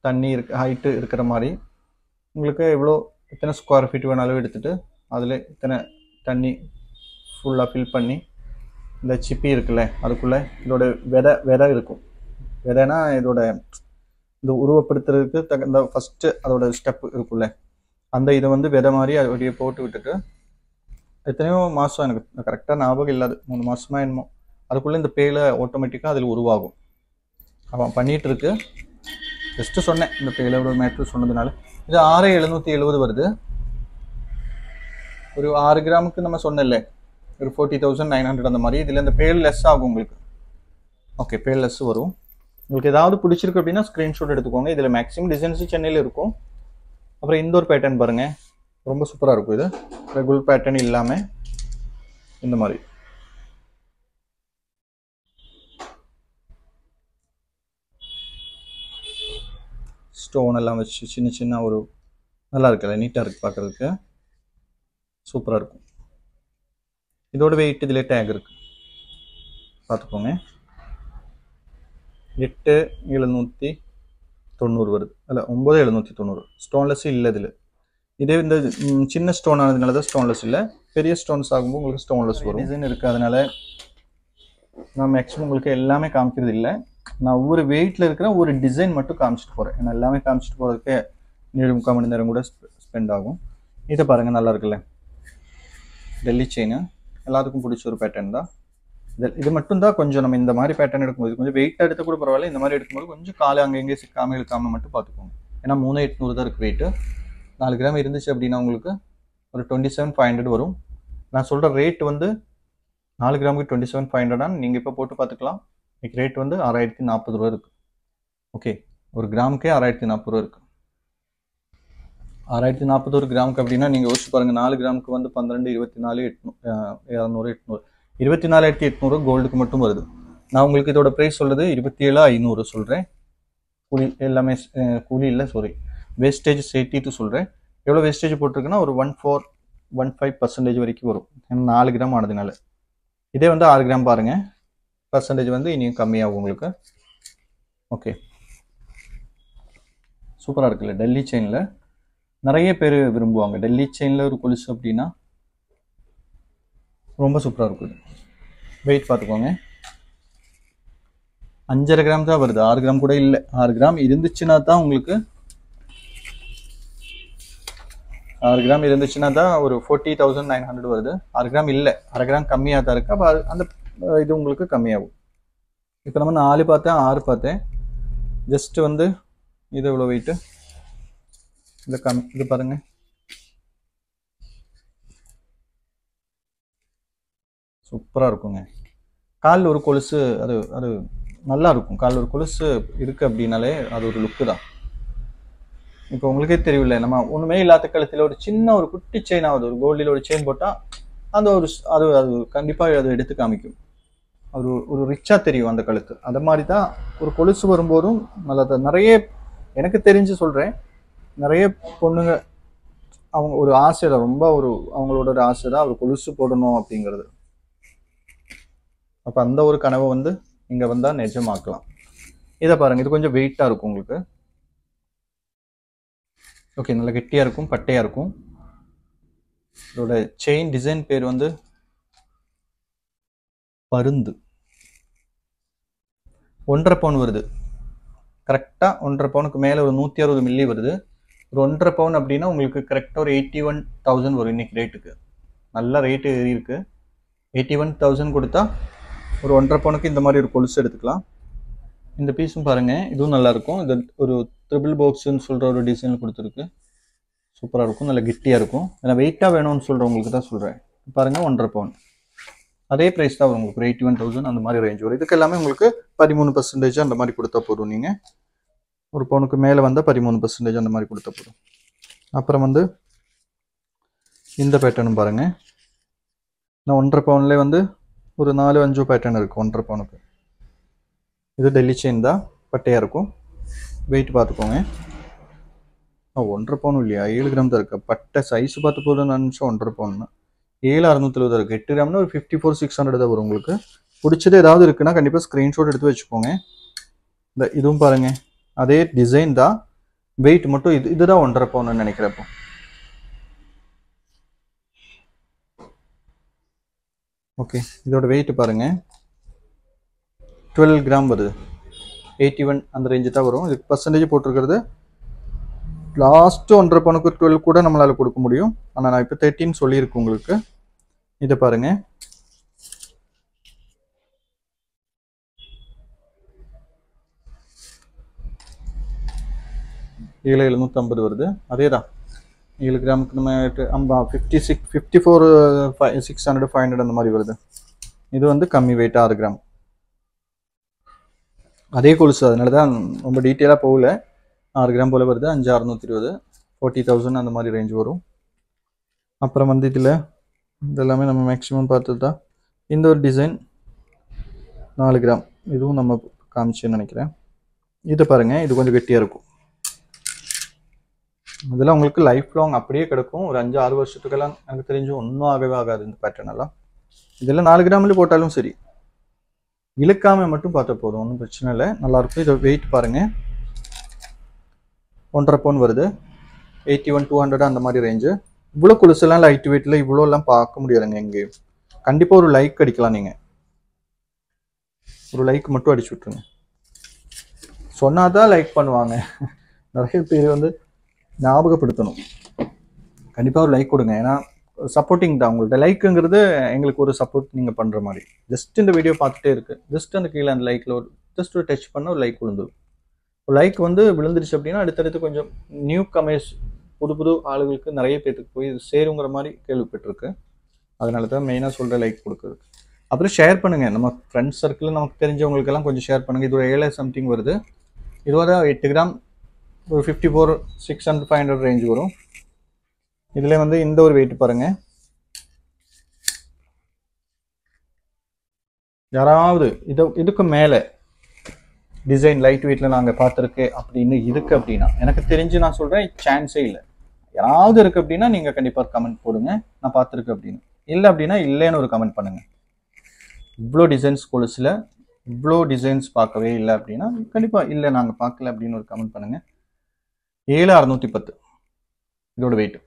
தண்ணி ஹைட்டு இருக்கிற மாதிரி உங்களுக்கு எத்தனை ஸ்கொயர் ஃபீட் வேணாலும் எடுத்துகிட்டு அதில் இத்தனை தண்ணி ஃபுல்லாக ஃபில் பண்ணி இந்த சிப்பி இருக்குல்ல அதுக்குள்ளே இதோட விதை இருக்கும். விதைனா இதோட இந்த உருவப்படுத்துறதுக்கு தகுந்த ஃபஸ்ட்டு அதோட ஸ்டெப்பு இருக்குல்ல, அந்த இதை வந்து விதை மாதிரி அப்படியே போட்டு விட்டுட்டு எத்தனையோ மாதம், எனக்கு கரெக்டாக ஞாபகம் இல்லாது, 3 மாதமா என்னமோ, அதுக்குள்ளே இந்த பேலை ஆட்டோமேட்டிக்காக அதில் உருவாகும். அவன் பண்ணிகிட்டு இருக்கு. ஜஸ்ட்டு சொன்னேன் இந்த பேலோட மேட்ரு சொன்னதுனால. இது 6,770 வருது. ஒரு 6 கிராமுக்கு நம்ம சொன்னல ஒரு 40,900 அந்த மாதிரி. இதில் இந்த பேல் லெஸ் ஆகும் உங்களுக்கு. ஓகே, பேல் லெஸ் வரும். உங்களுக்கு ஏதாவது பிடிச்சிருக்கு அப்படின்னா ஸ்க்ரீன்ஷாட் எடுத்துக்கோங்க. இதில் மேக்ஸிமம் டிசைன்ஸ் சென்னையில் இருக்கும். அப்புறம் இந்த ஒரு பேட்டர்ன் பாருங்கள், ரொம்ப சூப்பராக இருக்கும். இது ரெகுலர் பேட்டர்ன் இல்லாமல் இந்த மாதிரி ஸ்டோன் எல்லாம் வச்சு சின்ன சின்ன ஒரு நல்லா இருக்குல்ல, நீட்டாக இருக்குது பார்க்குறதுக்கு, சூப்பராக இருக்கும். இதோட வெயிட் இதில் டேக் இருக்குது பார்த்துக்கோங்க. 8790 வருது, அல்ல 9790. ஸ்டோன்லெஸ் இல்லை இதில். இதே இந்த சின்ன ஸ்டோன் ஆனதுனால தான் ஸ்டோன்லெஸ் இல்லை. பெரிய ஸ்டோன்ஸ் ஆகும்போது உங்களுக்கு ஸ்டோன்லெஸ் வரும். டிசைன் இருக்குது, அதனால நான் மேக்ஸிமம் உங்களுக்கு எல்லாமே காமிக்கிறது இல்லை. நான் ஒவ்வொரு வெயிட்டில் இருக்கிற ஒரு டிசைன் மட்டும் காமிச்சிட்டு போகிறேன். ஏன்னா எல்லாமே காமிச்சிட்டு போகிறதுக்கு 7.25 மணி நேரம் கூட ஸ்பெண்ட் ஆகும். இதை பாருங்கள், நல்லா இருக்குல்ல, டெல்லி செயின். எல்லாத்துக்கும் பிடிச்ச ஒரு பேட்டர்ன் தான் இது மட்டும் தான். கொஞ்சம் நம்ம இந்த மாதிரி பேட்டர்ன் எடுக்கும்போது கொஞ்சம் வெயிட்டாக எடுத்தால் கூட பரவாயில்ல. இந்த மாதிரி எடுக்கும்போது கொஞ்சம் காலை அங்கங்கே சிக்காமல் இழுக்காமல் மட்டும் பார்த்துக்கோங்க. ஏன்னா 3800 தான் இருக்குது வெயிட்டு. 4 கிராம் இருந்துச்சு அப்படின்னா உங்களுக்கு ஒரு 27,500 வரும். நான் சொல்கிற ரேட் வந்து 4 கிராமுக்கு 27,500. நீங்கள் இப்போ போட்டு பார்த்துக்கலாம். இன்னைக்கு ரேட் வந்து 6040 ரூபா இருக்குது. ஓகே, ஒரு கிராமுக்கே 6040 ரூபா இருக்குது. 6040 ஒரு கிராமுக்கு அப்படின்னா நீங்கள் யோசிச்சு பாருங்கள். 4 கிராமுக்கு வந்து 12, 24, 200, 800, 24,800 கோல்டுக்கு மட்டும் வருது. நான் உங்களுக்கு இதோட ப்ரைஸ் சொல்கிறது 27,500 சொல்கிறேன். கூலி எல்லாமே கூலி இல்லை, சாரி, வேஸ்டேஜ் சேர்த்திட்டு சொல்கிறேன். எவ்வளோ வேஸ்டேஜ் போட்டிருக்குன்னா ஒரு 14-15% வரைக்கும் வரும். 4 கிராம் ஆனதுனால. இதே வந்து 6 கிராம் பாருங்கள், பர்சன்டேஜ் வந்து இனியும் கம்மியாகும் உங்களுக்கு. ஓகே, சூப்பராக இருக்குல்ல. டெல்லி செயினில் நிறைய பேர் விரும்புவாங்க. டெல்லி செயினில் ஒரு கொலுசு அப்படின்னா ரொம்ப சூப்பராக இருக்குது. வெயிட் பார்த்துக்கோங்க, 5.5 கிராம் தான் வருது, 6 கிராம் கூட இல்லை. 6 கிராம் இருந்துச்சுன்னா தான் உங்களுக்கு 6 கிராம் இருந்துச்சுன்னா தான் ஒரு 40,900 வருது. 6 கிராம் இல்லை, 1/2 கிராம் கம்மியாக தான் இருக்குது. அப்போ அந்த இது உங்களுக்கு கம்மியாகும். இப்போ நம்ம 4 பார்த்தேன், 6 பார்த்தேன். ஜஸ்ட்டு வந்து இது எவ்வளோ வெயிட்டு, இது பாருங்க, சூப்பராக இருக்குங்க. காலில் ஒரு கொலுசு, அது அது நல்லா இருக்கும். காலில் ஒரு கொலுசு இருக்குது அப்படின்னாலே அது ஒரு லுக்கு தான். இப்போ உங்களுக்கே தெரியல, நம்ம ஒன்றுமே இல்லாத கழுத்தில் ஒரு சின்ன ஒரு குட்டி செயின் ஆகுது, ஒரு கோல்டில் ஒரு செயின் போட்டால் அந்த ஒரு அது அது கண்டிப்பாக அதை எடுத்து காமிக்கும். ஒரு ரிச்சாக தெரியும் அந்த கழுத்து. அந்த மாதிரி தான் ஒரு கொலுசு வரும்போதும் நல்லா தான். நிறைய எனக்கு தெரிஞ்சு சொல்கிறேன், நிறைய பொண்ணுங்க அவங்க ஒரு ஆசை தான், ரொம்ப அவங்களோட ஒரு ஆசை தான் ஒரு கொலுசு போடணும் அப்படிங்கிறது. அப்போ அந்த ஒரு கனவை வந்து இங்கே வந்தால் நிஜமாக்கலாம். இதை பாருங்கள், இது கொஞ்சம் வெயிட்டாக இருக்கும் உங்களுக்கு. ஓகே, நல்லா கெட்டியாக இருக்கும், பட்டையாக இருக்கும். இதோட செயின் டிசைன் பேர் வந்து பருந்து. 1.5 பவுன் வருது கரெக்டாக. 1.5 பவுனுக்கு மேலே ஒரு 160 மில்லி வருது. ஒரு 1.5 பவுன் அப்படின்னா உங்களுக்கு கரெக்டாக ஒரு 81,000 வரும். இன்னைக்கு ரேட்டுக்கு நல்லா ரேட்டு ஏறி இருக்கு. 81,000 கொடுத்தா ஒரு 1.5 பவுனுக்கு இந்த மாதிரி ஒரு கொலுசு எடுத்துக்கலாம். இந்த பீஸும் பாருங்கள், இதுவும் நல்லாயிருக்கும். இது ஒரு ட்ரிபிள் பாக்ஸுன்னு சொல்கிற ஒரு டிசைனில் கொடுத்துருக்கு. சூப்பராக இருக்கும், நல்லா கெட்டியாக இருக்கும். ஏன்னா வெயிட்டாக வேணும்னு சொல்கிறவங்களுக்கு தான் சொல்கிறேன். பாருங்கள், 1.5 பவுன் அதே ப்ரைஸ் தான் வரும் உங்களுக்கு. 81,000 அந்த மாதிரி ரேஞ்ச் வரும். இதுக்கு எல்லாமே உங்களுக்கு 13% அந்த மாதிரி கொடுத்தா போதும். நீங்கள் ஒரு பவுனுக்கு மேலே வந்தால் 13% அந்த மாதிரி கொடுத்தா போதும். அப்புறம் வந்து இந்த பேட்டர்னும் பாருங்கள். நான் 1.5 பவுன்லேயே வந்து ஒரு 4-5 பேட்டர்ன் இருக்குது 1.5 பவுனுக்கு. இது டெல்லி செயின் தான், பட்டையாக இருக்கும். வெயிட் பார்த்துக்கோங்க. 1.5 பவுன் இல்லையா, 7 கிராம் தான் இருக்குது. பட்டை சைஸ் பார்த்து போதும் நினச்சா 1.5 பவுன் 7,670 இருக்குது. 8 கிராம்னா ஒரு 54,600 தான் வரும் உங்களுக்கு. பிடிச்சது ஏதாவது இருக்குன்னா கண்டிப்பாக ஸ்க்ரீன்ஷாட் எடுத்து வச்சுக்கோங்க. இந்த இதுவும் பாருங்கள், அதே டிசைன் தான், வெயிட் மட்டும் இதுதான் 1.5 பவுன்னு நினைக்கிறப்போ. ஓகே, இதோட வெயிட் பாருங்கள், 12 கிராம் வருது. 81 அந்த ரேஞ்சு தான் வரும். இதுக்கு பர்சன்டேஜ் போட்டிருக்கிறது லாஸ்ட்டு 1.5 பவுனுக்கு 12 கூட நம்மளால் கொடுக்க முடியும். ஆனால் நான் இப்போ 13 சொல்லியிருக்கேன் உங்களுக்கு. இதை பாருங்கள், ஏழு 750 வருது. அதே தான் 7 கிராமுக்கு நம்ம 54,600 500 அந்த மாதிரி வருது. இது வந்து கம்மி வெயிட் 6 கிராம். அதே கொலுசு, அதனால தான் ரொம்ப டீட்டெயிலாக போகல. 6 கிராம் போல் வருது. 5620, 40,000 அந்த மாதிரி ரேஞ்ச் வரும். அப்புறம் வந்து இதில் இதெல்லாமே நம்ம மேக்ஸிமம் பார்த்தது தான். இந்த ஒரு டிசைன் 4 கிராம், இதுவும் நம்ம காமிச்சேன்னு நினைக்கிறேன். இதை பாருங்கள், இது கொஞ்சம் கெட்டியாக இருக்கும். இதெல்லாம் உங்களுக்கு லைஃப் லாங் அப்படியே கிடக்கும். ஒரு 5-6 வருஷத்துக்கெல்லாம் எனக்கு தெரிஞ்சு ஒன்றும் ஆகவே ஆகாது இந்த பேட்டர்ன் எல்லாம். இதெல்லாம் 4 கிராமில் போட்டாலும் சரி, இழுக்காம மட்டும் பார்த்தா போதும், ஒன்றும் பிரச்சனை இல்லை, நல்லாயிருக்கும். இதை வெயிட் பாருங்கள், 1.5 பவுன் வருது. 81-200 அந்த மாதிரி ரேஞ்சு. இவ்வளோ கொலுசெல்லாம் லைட் வெயிட்டில் இவ்வளோலாம் பார்க்க முடியாதுங்க எங்கேயும். கண்டிப்பாக ஒரு லைக் அடிக்கலாம். நீங்கள் ஒரு லைக் மட்டும் அடிச்சு விட்ருங்க. சொன்னாதான் லைக் பண்ணுவாங்க. நிறைய பேர் வந்து ஞாபகப்படுத்தணும். கண்டிப்பாக ஒரு லைக் கொடுங்க. ஏன்னா சப்போர்ட்டிங் தான். உங்கள்ட்ட லைக்குங்கிறது எங்களுக்கு ஒரு சப்போர்ட் நீங்கள் பண்ணுற மாதிரி. ஜஸ்ட் இந்த வீடியோ பார்த்துட்டே இருக்கு, ஜஸ்ட் அந்த கீழே அந்த லைக்கில் ஒரு ஜஸ்ட் ஒரு டச் பண்ண ஒரு லைக் விழுந்துடும். ஒரு லைக் வந்து விழுந்துருச்சு அப்படின்னா அடுத்தடுத்து கொஞ்சம் நியூ கமர்ஸ், புது புது ஆளுகளுக்கு நிறைய பேருக்கு போய் இது சேருங்கிற மாதிரி கேள்விப்பட்டிருக்கு. அதனால தான் மெயினாக சொல்கிற லைக் கொடுக்குறது. அப்புறம் ஷேர் பண்ணுங்கள். நம்ம ஃப்ரெண்ட்ஸ் சர்க்கிள் நமக்கு தெரிஞ்சவங்களுக்கெல்லாம் கொஞ்சம் ஷேர் பண்ணுங்கள். இது ஒரு 7 சம்திங் வருது. இதுவரை 8 கிராம் ஒரு 54-600-500 ரேஞ்ச் வரும். இதில் வந்து இந்த ஒரு வெயிட் பாருங்கள். யாராவது இதுக்கு மேலே டிசைன் லைட் வெயிட்டில் நாங்கள் பார்த்துருக்கு அப்படின்னு இருக்குது அப்படின்னா, எனக்கு தெரிஞ்சு நான் சொல்கிறேன் சான்ஸே இல்லை. யாராவது இருக்குது அப்படின்னா நீங்கள் கண்டிப்பாக கமெண்ட் போடுங்க, நான் பார்த்துருக்கு அப்படின்னு. இல்லை அப்படின்னா இல்லைன்னு ஒரு கமெண்ட் பண்ணுங்கள். இவ்வளோ டிசைன்ஸ் கொலுசில் இவ்வளோ டிசைன்ஸ் பார்க்கவே இல்லை அப்படின்னா கண்டிப்பாக இல்லை நாங்கள் பார்க்கல அப்படின்னு ஒரு கமெண்ட் பண்ணுங்கள். 7610 இதோட வெயிட்.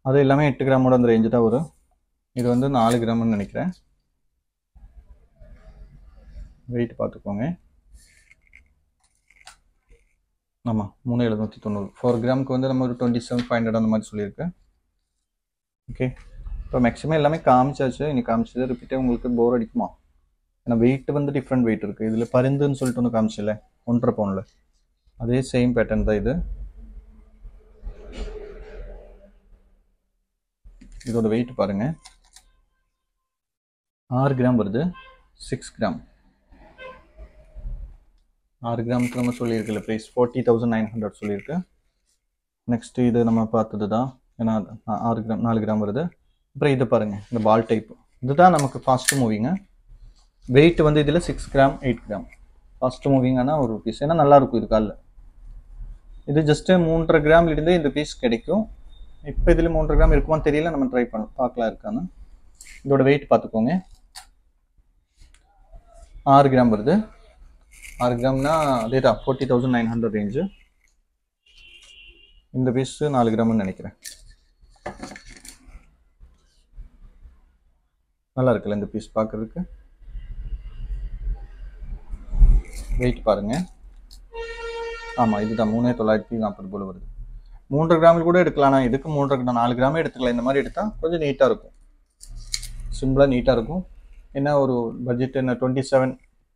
அது எல்லாமே 8 கிராமோட அந்த ரேஞ்சு தான் வரும். இது வந்து 4 கிராம்னு நினைக்கிறேன். வெயிட் பார்த்துக்கோங்க. ஆமாம், 3790. 4 கிராமுக்கு வந்து நம்ம ஒரு 27,500 அந்த மாதிரி சொல்லியிருக்கேன். ஓகே, இப்போ மேக்ஸிமம் எல்லாமே காமிச்சாச்சு. இனி காமிச்சது ரிப்பீட்டாக உங்களுக்கு போர் அடிக்குமா? ஏன்னா வெயிட் வந்து டிஃப்ரெண்ட் வெயிட் இருக்குது. இதில் பருந்துன்னு சொல்லிட்டு ஒன்று காமிச்சில்ல 1.5 பவுனில், அதே சேம் பேட்டர்ன் தான் இது. இதோட வெயிட் பாருங்கள், 6 கிராம் வருது. 6 கிராம் 6 கிராமுக்கு நம்ம சொல்லியிருக்கல ப்ரைஸ் 40,900 சொல்லியிருக்கு. நெக்ஸ்ட்டு இது நம்ம பார்த்தது தான். ஏன்னா 6 கிராம் 4 கிராம் வருது. அப்புறம் இது பாருங்கள், இந்த பால் டைப், இதுதான் நமக்கு ஃபாஸ்ட்டு மூவிங்க. வெயிட் வந்து இதில் 6 கிராம் 8 கிராம் ஃபாஸ்ட்டு மூவிங்கானா ஒரு பீஸ். ஏன்னா நல்லாயிருக்கும் இது காலில். இது ஜஸ்ட்டு 3.5 கிராம்லேருந்தே இந்த பீஸ் கிடைக்கும். இப்போ இதில் 3.5 கிராம் இருக்குமான்னு தெரியல, நம்ம ட்ரை பண்ண பார்க்கலாம் இருக்கான்னு. இதோட வெயிட் பார்த்துக்கோங்க, 6 கிராம் வருது. 6 கிராம்னா அதே தான் 40,900 ரேஞ்சு. இந்த பீஸு 4 கிராம்னு நினைக்கிறேன். நல்லா இருக்குல்ல இந்த பீஸ் பார்க்குறதுக்கு. வெயிட் பாருங்கள். ஆமாம், இதுதான் 3940 போல் வருது. 3 கிராமில் கூட எடுக்கலாம். ஆனால் இதுக்கு 4 கிராமே எடுத்துக்கலாம். இந்த மாதிரி எடுத்தால் கொஞ்சம் நீட்டாக இருக்கும், சிம்பிளாக நீட்டாக இருக்கும். என்ன ஒரு பட்ஜெட் என்ன 27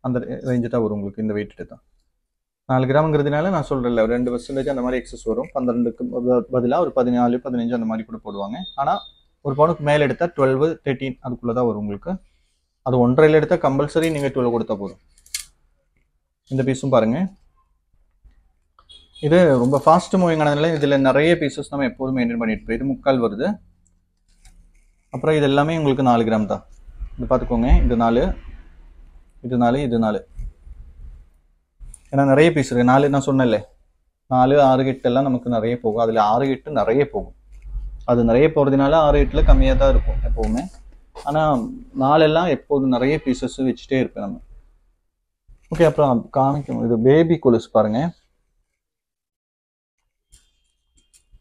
அந்த ரேஞ்சு தான் வரும் உங்களுக்கு இந்த வெயிட் எடுத்தால். 4 கிராமுங்கிறதுனால நான் சொல்கிறேன்ல, 2% அந்த மாதிரி எக்ஸஸ் வரும். 12க்கு பதிலாக ஒரு 14-15 அந்த மாதிரி கூட போடுவாங்க. ஆனால் ஒரு பவுனுக்கு மேலே எடுத்தால் 12-13 அதுக்குள்ளே தான் வரும் உங்களுக்கு. அது 1.5 எடுத்தால் கம்பல்சரி நீங்கள் 12 கொடுத்தா போதும். இந்த பீஸும் பாருங்கள், இது ரொம்ப ஃபாஸ்ட் மூவிங் ஆனதுனால இதில் நிறைய பீசஸ் நம்ம எப்போதும் மெயின்டைன் பண்ணிட்டு போய் இது 3/4 வருது. அப்புறம் இது எல்லாமே உங்களுக்கு 4 கிராம் தான். இது பார்த்துக்கோங்க, இது 4, இது 4, இது 4. ஏன்னா நிறைய பீஸ் இருக்குது. 4 நான் சொன்னேன்ல, 4, 6, 8 எல்லாம் நமக்கு நிறைய போகும். அதில் 6, 8 நிறைய போகும். அது நிறைய போகிறதுனால 6, 8 கம்மியாக தான் இருக்கும் எப்போவுமே. ஆனால் 4 எல்லாம் எப்போதும் நிறைய பீசஸ் வச்சுட்டே இருப்பேன் நம்ம. ஓகே, அப்புறம் காமிக்கணும். இது பேபி கொலுசு பாருங்கள்.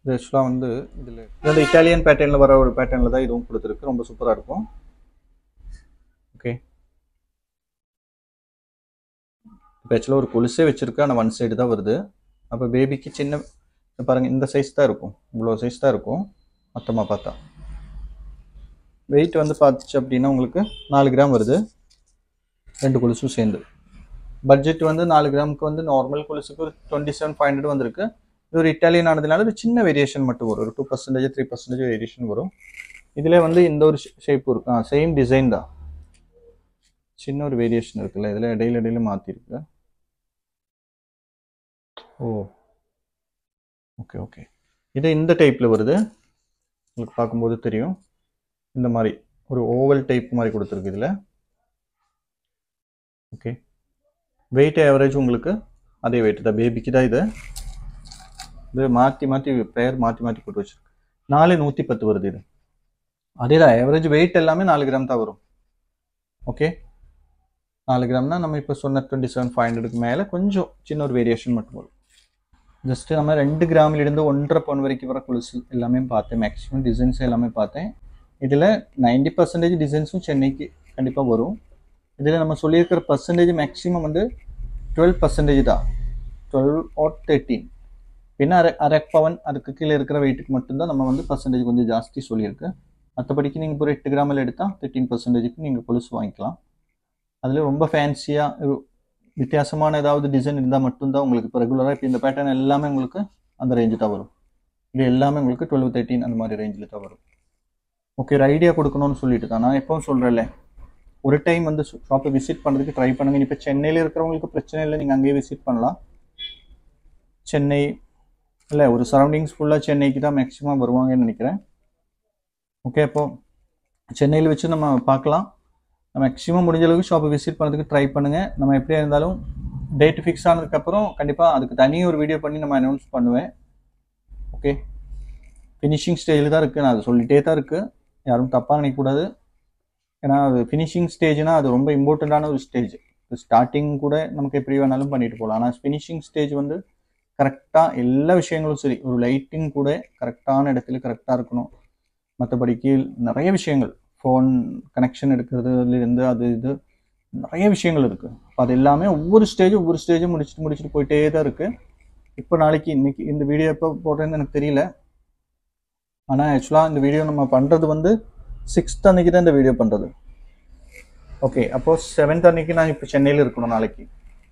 இது ஆக்சுவலாக வந்து இதில் இந்த இட்டாலியன் பேட்டர்னில் வர ஒரு பேட்டர்னில் தான் இதுவும் கொடுத்துருக்கு. ரொம்ப சூப்பராக இருக்கும். ஓகே, இப்போ ஆக்சுவலாக ஒரு கொலுசே வச்சுருக்கு, ஆனால் 1 சைடு தான் வருது. அப்போ பேபிக்கு சின்ன பாருங்கள், இந்த சைஸ் தான் இருக்கும், இவ்வளோ சைஸ் தான் இருக்கும் மொத்தமாக பார்த்தா. வெயிட் வந்து பார்த்துச்சு அப்படின்னா உங்களுக்கு 4 கிராம் வருது, 2 கொலுசும் சேர்ந்து. பட்ஜெட் வந்து 4 கிராமுக்கு வந்து நார்மல் கொலுசுக்கு ஒரு 27,500 வந்திருக்கு. இது ஒரு இட்டாலியன் ஆனதுனால ஒரு சின்ன வேரியேஷன் மட்டும் வரும், ஒரு 2% 3% வேரியேஷன் வரும். இதில் வந்து இந்த ஒரு ஷேப் இருக்கும், சேம் டிசைன் தான், சின்ன ஒரு வேரியேஷன் இருக்குல்ல, இதில் இடையில மாற்றிருக்கு. ஓ ஓகே ஓகே. இது இந்த டைப்பில் வருது, உங்களுக்கு பார்க்கும்போது தெரியும். இந்த மாதிரி ஒரு ஓவல் டைப் மாதிரி கொடுத்துருக்கு இதில். ஓகே, வெயிட் ஆவரேஜ் உங்களுக்கு அதே வெயிட் தான், பேபிக்கு தான். இது மாற்றி பேர் மாற்றி போட்டு வச்சுருக்கு. 410 வருது இது. அதே தான் ஆவரேஜ் வெயிட் எல்லாமே 4 கிராம் தான் வரும். ஓகே, 4 கிராம்னா நம்ம இப்போ சொன்ன 27,500க்கு மேலே கொஞ்சம் சின்ன ஒரு வேரியேஷன் மட்டும் வரும். ஜஸ்ட்டு நம்ம 2 கிராமிலிருந்து 1.5 பவுன் வரைக்கும் வர கொலுசு எல்லாமே பார்த்தேன். மேக்ஸிமம் டிசைன்ஸ் எல்லாமே பார்த்தேன். இதில் 90% டிசைன்ஸும் சென்னைக்கு கண்டிப்பாக வரும். இதில் நம்ம சொல்லியிருக்கிற பர்சன்டேஜ் மேக்ஸிமம் வந்து 12% தான், 12 or 13. பின்ன அரை பவன் அதுக்கு கீழே இருக்கிற வெயிட்டுக்கு மட்டும்தான் நம்ம வந்து பர்சன்டேஜ் கொஞ்சம் ஜாஸ்தி சொல்லியிருக்கு. மற்றபடிக்கு நீங்கள் இப்போ 8 கிராமில் எடுத்தால் 13%க்கு நீங்கள் கொலுசு வாங்கிக்கலாம். அதில் ரொம்ப ஃபேன்சியாக வித்தியாசமான ஏதாவது டிசைன் இருந்தால் மட்டும்தான் உங்களுக்கு இப்போ ரெகுலராக இப்போ இந்த பேட்டர்ன் எல்லாமே உங்களுக்கு அந்த ரேஞ்சு தான் வரும். இது எல்லாமே உங்களுக்கு 12, 13 அந்த மாதிரி ரேஞ்சில் தான் வரும். ஓகே, ஒரு ஐடியா கொடுக்கணும்னு சொல்லிட்டு தான் நான் எப்பவும் சொல்கிறேன்ல, ஒரு டைம் வந்து ஷாப்பை விசிட் பண்ணுறதுக்கு ட்ரை பண்ணுங்கள். இப்போ சென்னையில் இருக்கிறவங்களுக்கு பிரச்சனை இல்லை, நீங்கள் அங்கேயே விசிட் பண்ணலாம். சென்னை இல்லை, ஒரு சரௌண்டிங்ஸ் ஃபுல்லாக சென்னைக்கு தான் மேக்ஸிமம் வருவாங்கன்னு நினைக்கிறேன். ஓகே, அப்போது சென்னையில் வச்சு நம்ம பார்க்கலாம். மேக்ஸிமம் முடிஞ்ச அளவுக்கு ஷாப்பை விசிட் பண்ணுறதுக்கு ட்ரை பண்ணுங்கள். நம்ம எப்படியா இருந்தாலும் டேட் ஃபிக்ஸ் ஆனதுக்கப்புறம் கண்டிப்பாக அதுக்கு தனி ஒரு வீடியோ பண்ணி நம்ம அனௌன்ஸ் பண்ணுவேன். ஓகே, ஃபினிஷிங் ஸ்டேஜில் தான் இருக்குது, நான் அது சொல்லிகிட்டே தான் இருக்குது, யாரும் தப்பாக நினைக்கக்கூடாது. ஏன்னா அது ஃபினிஷிங் ஸ்டேஜ்னால் அது ரொம்ப இம்பார்ட்டண்ட்டான ஒரு ஸ்டேஜ். ஸ்டார்டிங் கூட நமக்கு எப்படி வேணாலும் பண்ணிட்டு போகலாம். ஆனால் ஃபினிஷிங் ஸ்டேஜ் வந்து கரெக்டாக எல்லா விஷயங்களும் சரி, ஒரு லைட்டிங் கூட கரெக்டான இடத்துல கரெக்டாக இருக்கணும். மற்றபடிக்கு நிறைய விஷயங்கள், ஃபோன் கனெக்ஷன் எடுக்கிறதுலேருந்து அது இது நிறைய விஷயங்கள் இருக்குது. அது எல்லாமே ஒவ்வொரு ஸ்டேஜும் முடிச்சுட்டு போயிட்டே தான் இருக்குது. இப்போ நாளைக்கு இன்னைக்கு இந்த வீடியோ எப்போ போடுறேன்னு எனக்கு தெரியல. ஆனால் ஆக்சுவலாக இந்த வீடியோ நம்ம பண்ணுறது வந்து 6th அன்னைக்கு தான் இந்த வீடியோ பண்ணுறது. ஓகே, அப்போது 7th அன்னைக்கு நான் இப்போ சென்னையில் இருக்கணும் நாளைக்கு.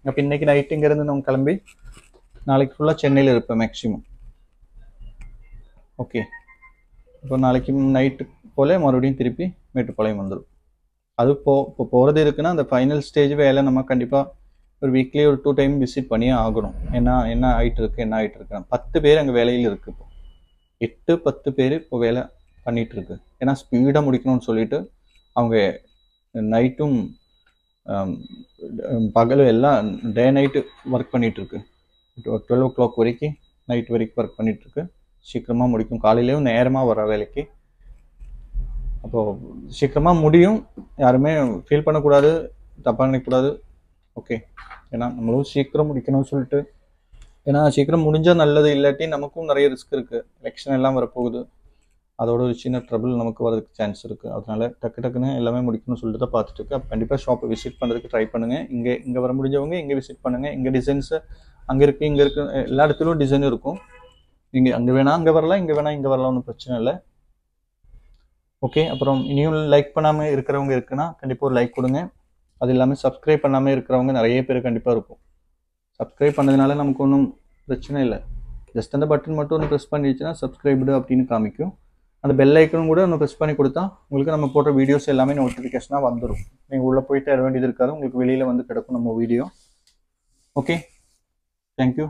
அப்போ இன்றைக்கி நைட்டு இங்கேருந்து நம்ம கிளம்பி நாளைக்கு ஃபுல்லாக சென்னையில் இருப்பேன் மேக்ஸிமம். ஓகே, இப்போ நாளைக்கு நைட்டு போல் மறுபடியும் திருப்பி மேட்டுப்பாளையம் வந்துடும். அது இப்போ போகிறது இருக்குன்னா அந்த ஃபைனல் ஸ்டேஜ் வேலை நம்ம கண்டிப்பாக ஒரு வீக்லி ஒரு 2 டைம் விசிட் பண்ணியே ஆகணும். என்ன ஆகிட்டு இருக்கு 10 பேர் அங்கே வேலையில் இருக்குது. இப்போ 8-10 பேர் இப்போ வேலை பண்ணிகிட்ருக்கு. ஏன்னா ஸ்பீடாக முடிக்கணும்னு சொல்லிட்டு அவங்க நைட்டும் பகலும் எல்லாம் டே நைட்டு ஒர்க் பண்ணிகிட்ருக்கு. 12 o'clock வரைக்கும் நைட் வரைக்கும் ஒர்க் பண்ணிகிட்ருக்கு. சீக்கிரமாக முடிக்கும், காலையிலேயும் நேரமாக வர வேலைக்கு. அப்போது சீக்கிரமாக முடியும், யாருமே ஃபீல் பண்ணக்கூடாது, தப்பாக நினைக்கக்கூடாது. ஓகே, ஏன்னா நம்மளும் சீக்கிரம் முடிக்கணும்னு சொல்லிட்டு, ஏன்னா சீக்கிரம் முடிஞ்சால் நல்லது, இல்லாட்டி நமக்கும் நிறைய ரிஸ்க் இருக்குது. எலெக்ஷன் எல்லாம் வரப்போகுது, அதோட ஒரு சின்ன ட்ரபிள் நமக்கு வரதுக்கு சான்ஸ் இருக்குது. அதனால டக்குன்னு எல்லாமே முடிக்கணும்னு சொல்லிட்டு தான் பார்த்துட்டு இருக்கு. கண்டிப்பாக ஷாப்பை விசிட் பண்ணுறதுக்கு ட்ரை பண்ணுங்கள். இங்கே வர முடிஞ்சவங்க இங்கே விசிட் பண்ணுங்கள். இங்கே டிசைன்ஸு அங்கே இருக்குது, எல்லா இடத்துலையும் டிசைன் இருக்கும். நீங்கள் அங்கே வேணால் அங்கே வரலாம், இங்கே வேணால் இங்கே வரலாம், ஒன்றும் பிரச்சனை இல்லை. ஓகே, அப்புறம் இனியும் லைக் பண்ணாமல் இருக்கிறவங்க இருக்குன்னா கண்டிப்பாக ஒரு லைக் கொடுங்க. அது இல்லாமல் சப்ஸ்கிரைப் பண்ணாமல் இருக்கிறவங்க நிறைய பேர் கண்டிப்பாக இருக்கும். சப்ஸ்கிரைப் பண்ணதுனால நமக்கு ஒன்றும் பிரச்சனை இல்லை. ஜஸ்ட் அந்த பட்டன் மட்டும் ஒன்று ப்ரெஸ் பண்ணிடுச்சுன்னா சப்ஸ்கிரைப்டு அப்படின்னு காமிக்கும். அந்த பெல் ஐக்கனும் கூட ஒன்று ப்ரெஸ் பண்ணி கொடுத்தா உங்களுக்கு நம்ம போடுற வீடியோஸ் எல்லாமே நோட்டிஃபிகேஷனாக வந்துடும். நீங்கள் உள்ளே போய் தர வேண்டியது இருக்காது, உங்களுக்கு வெளியில் வந்து கிடக்கும் நம்ம வீடியோ. Okay, thank you.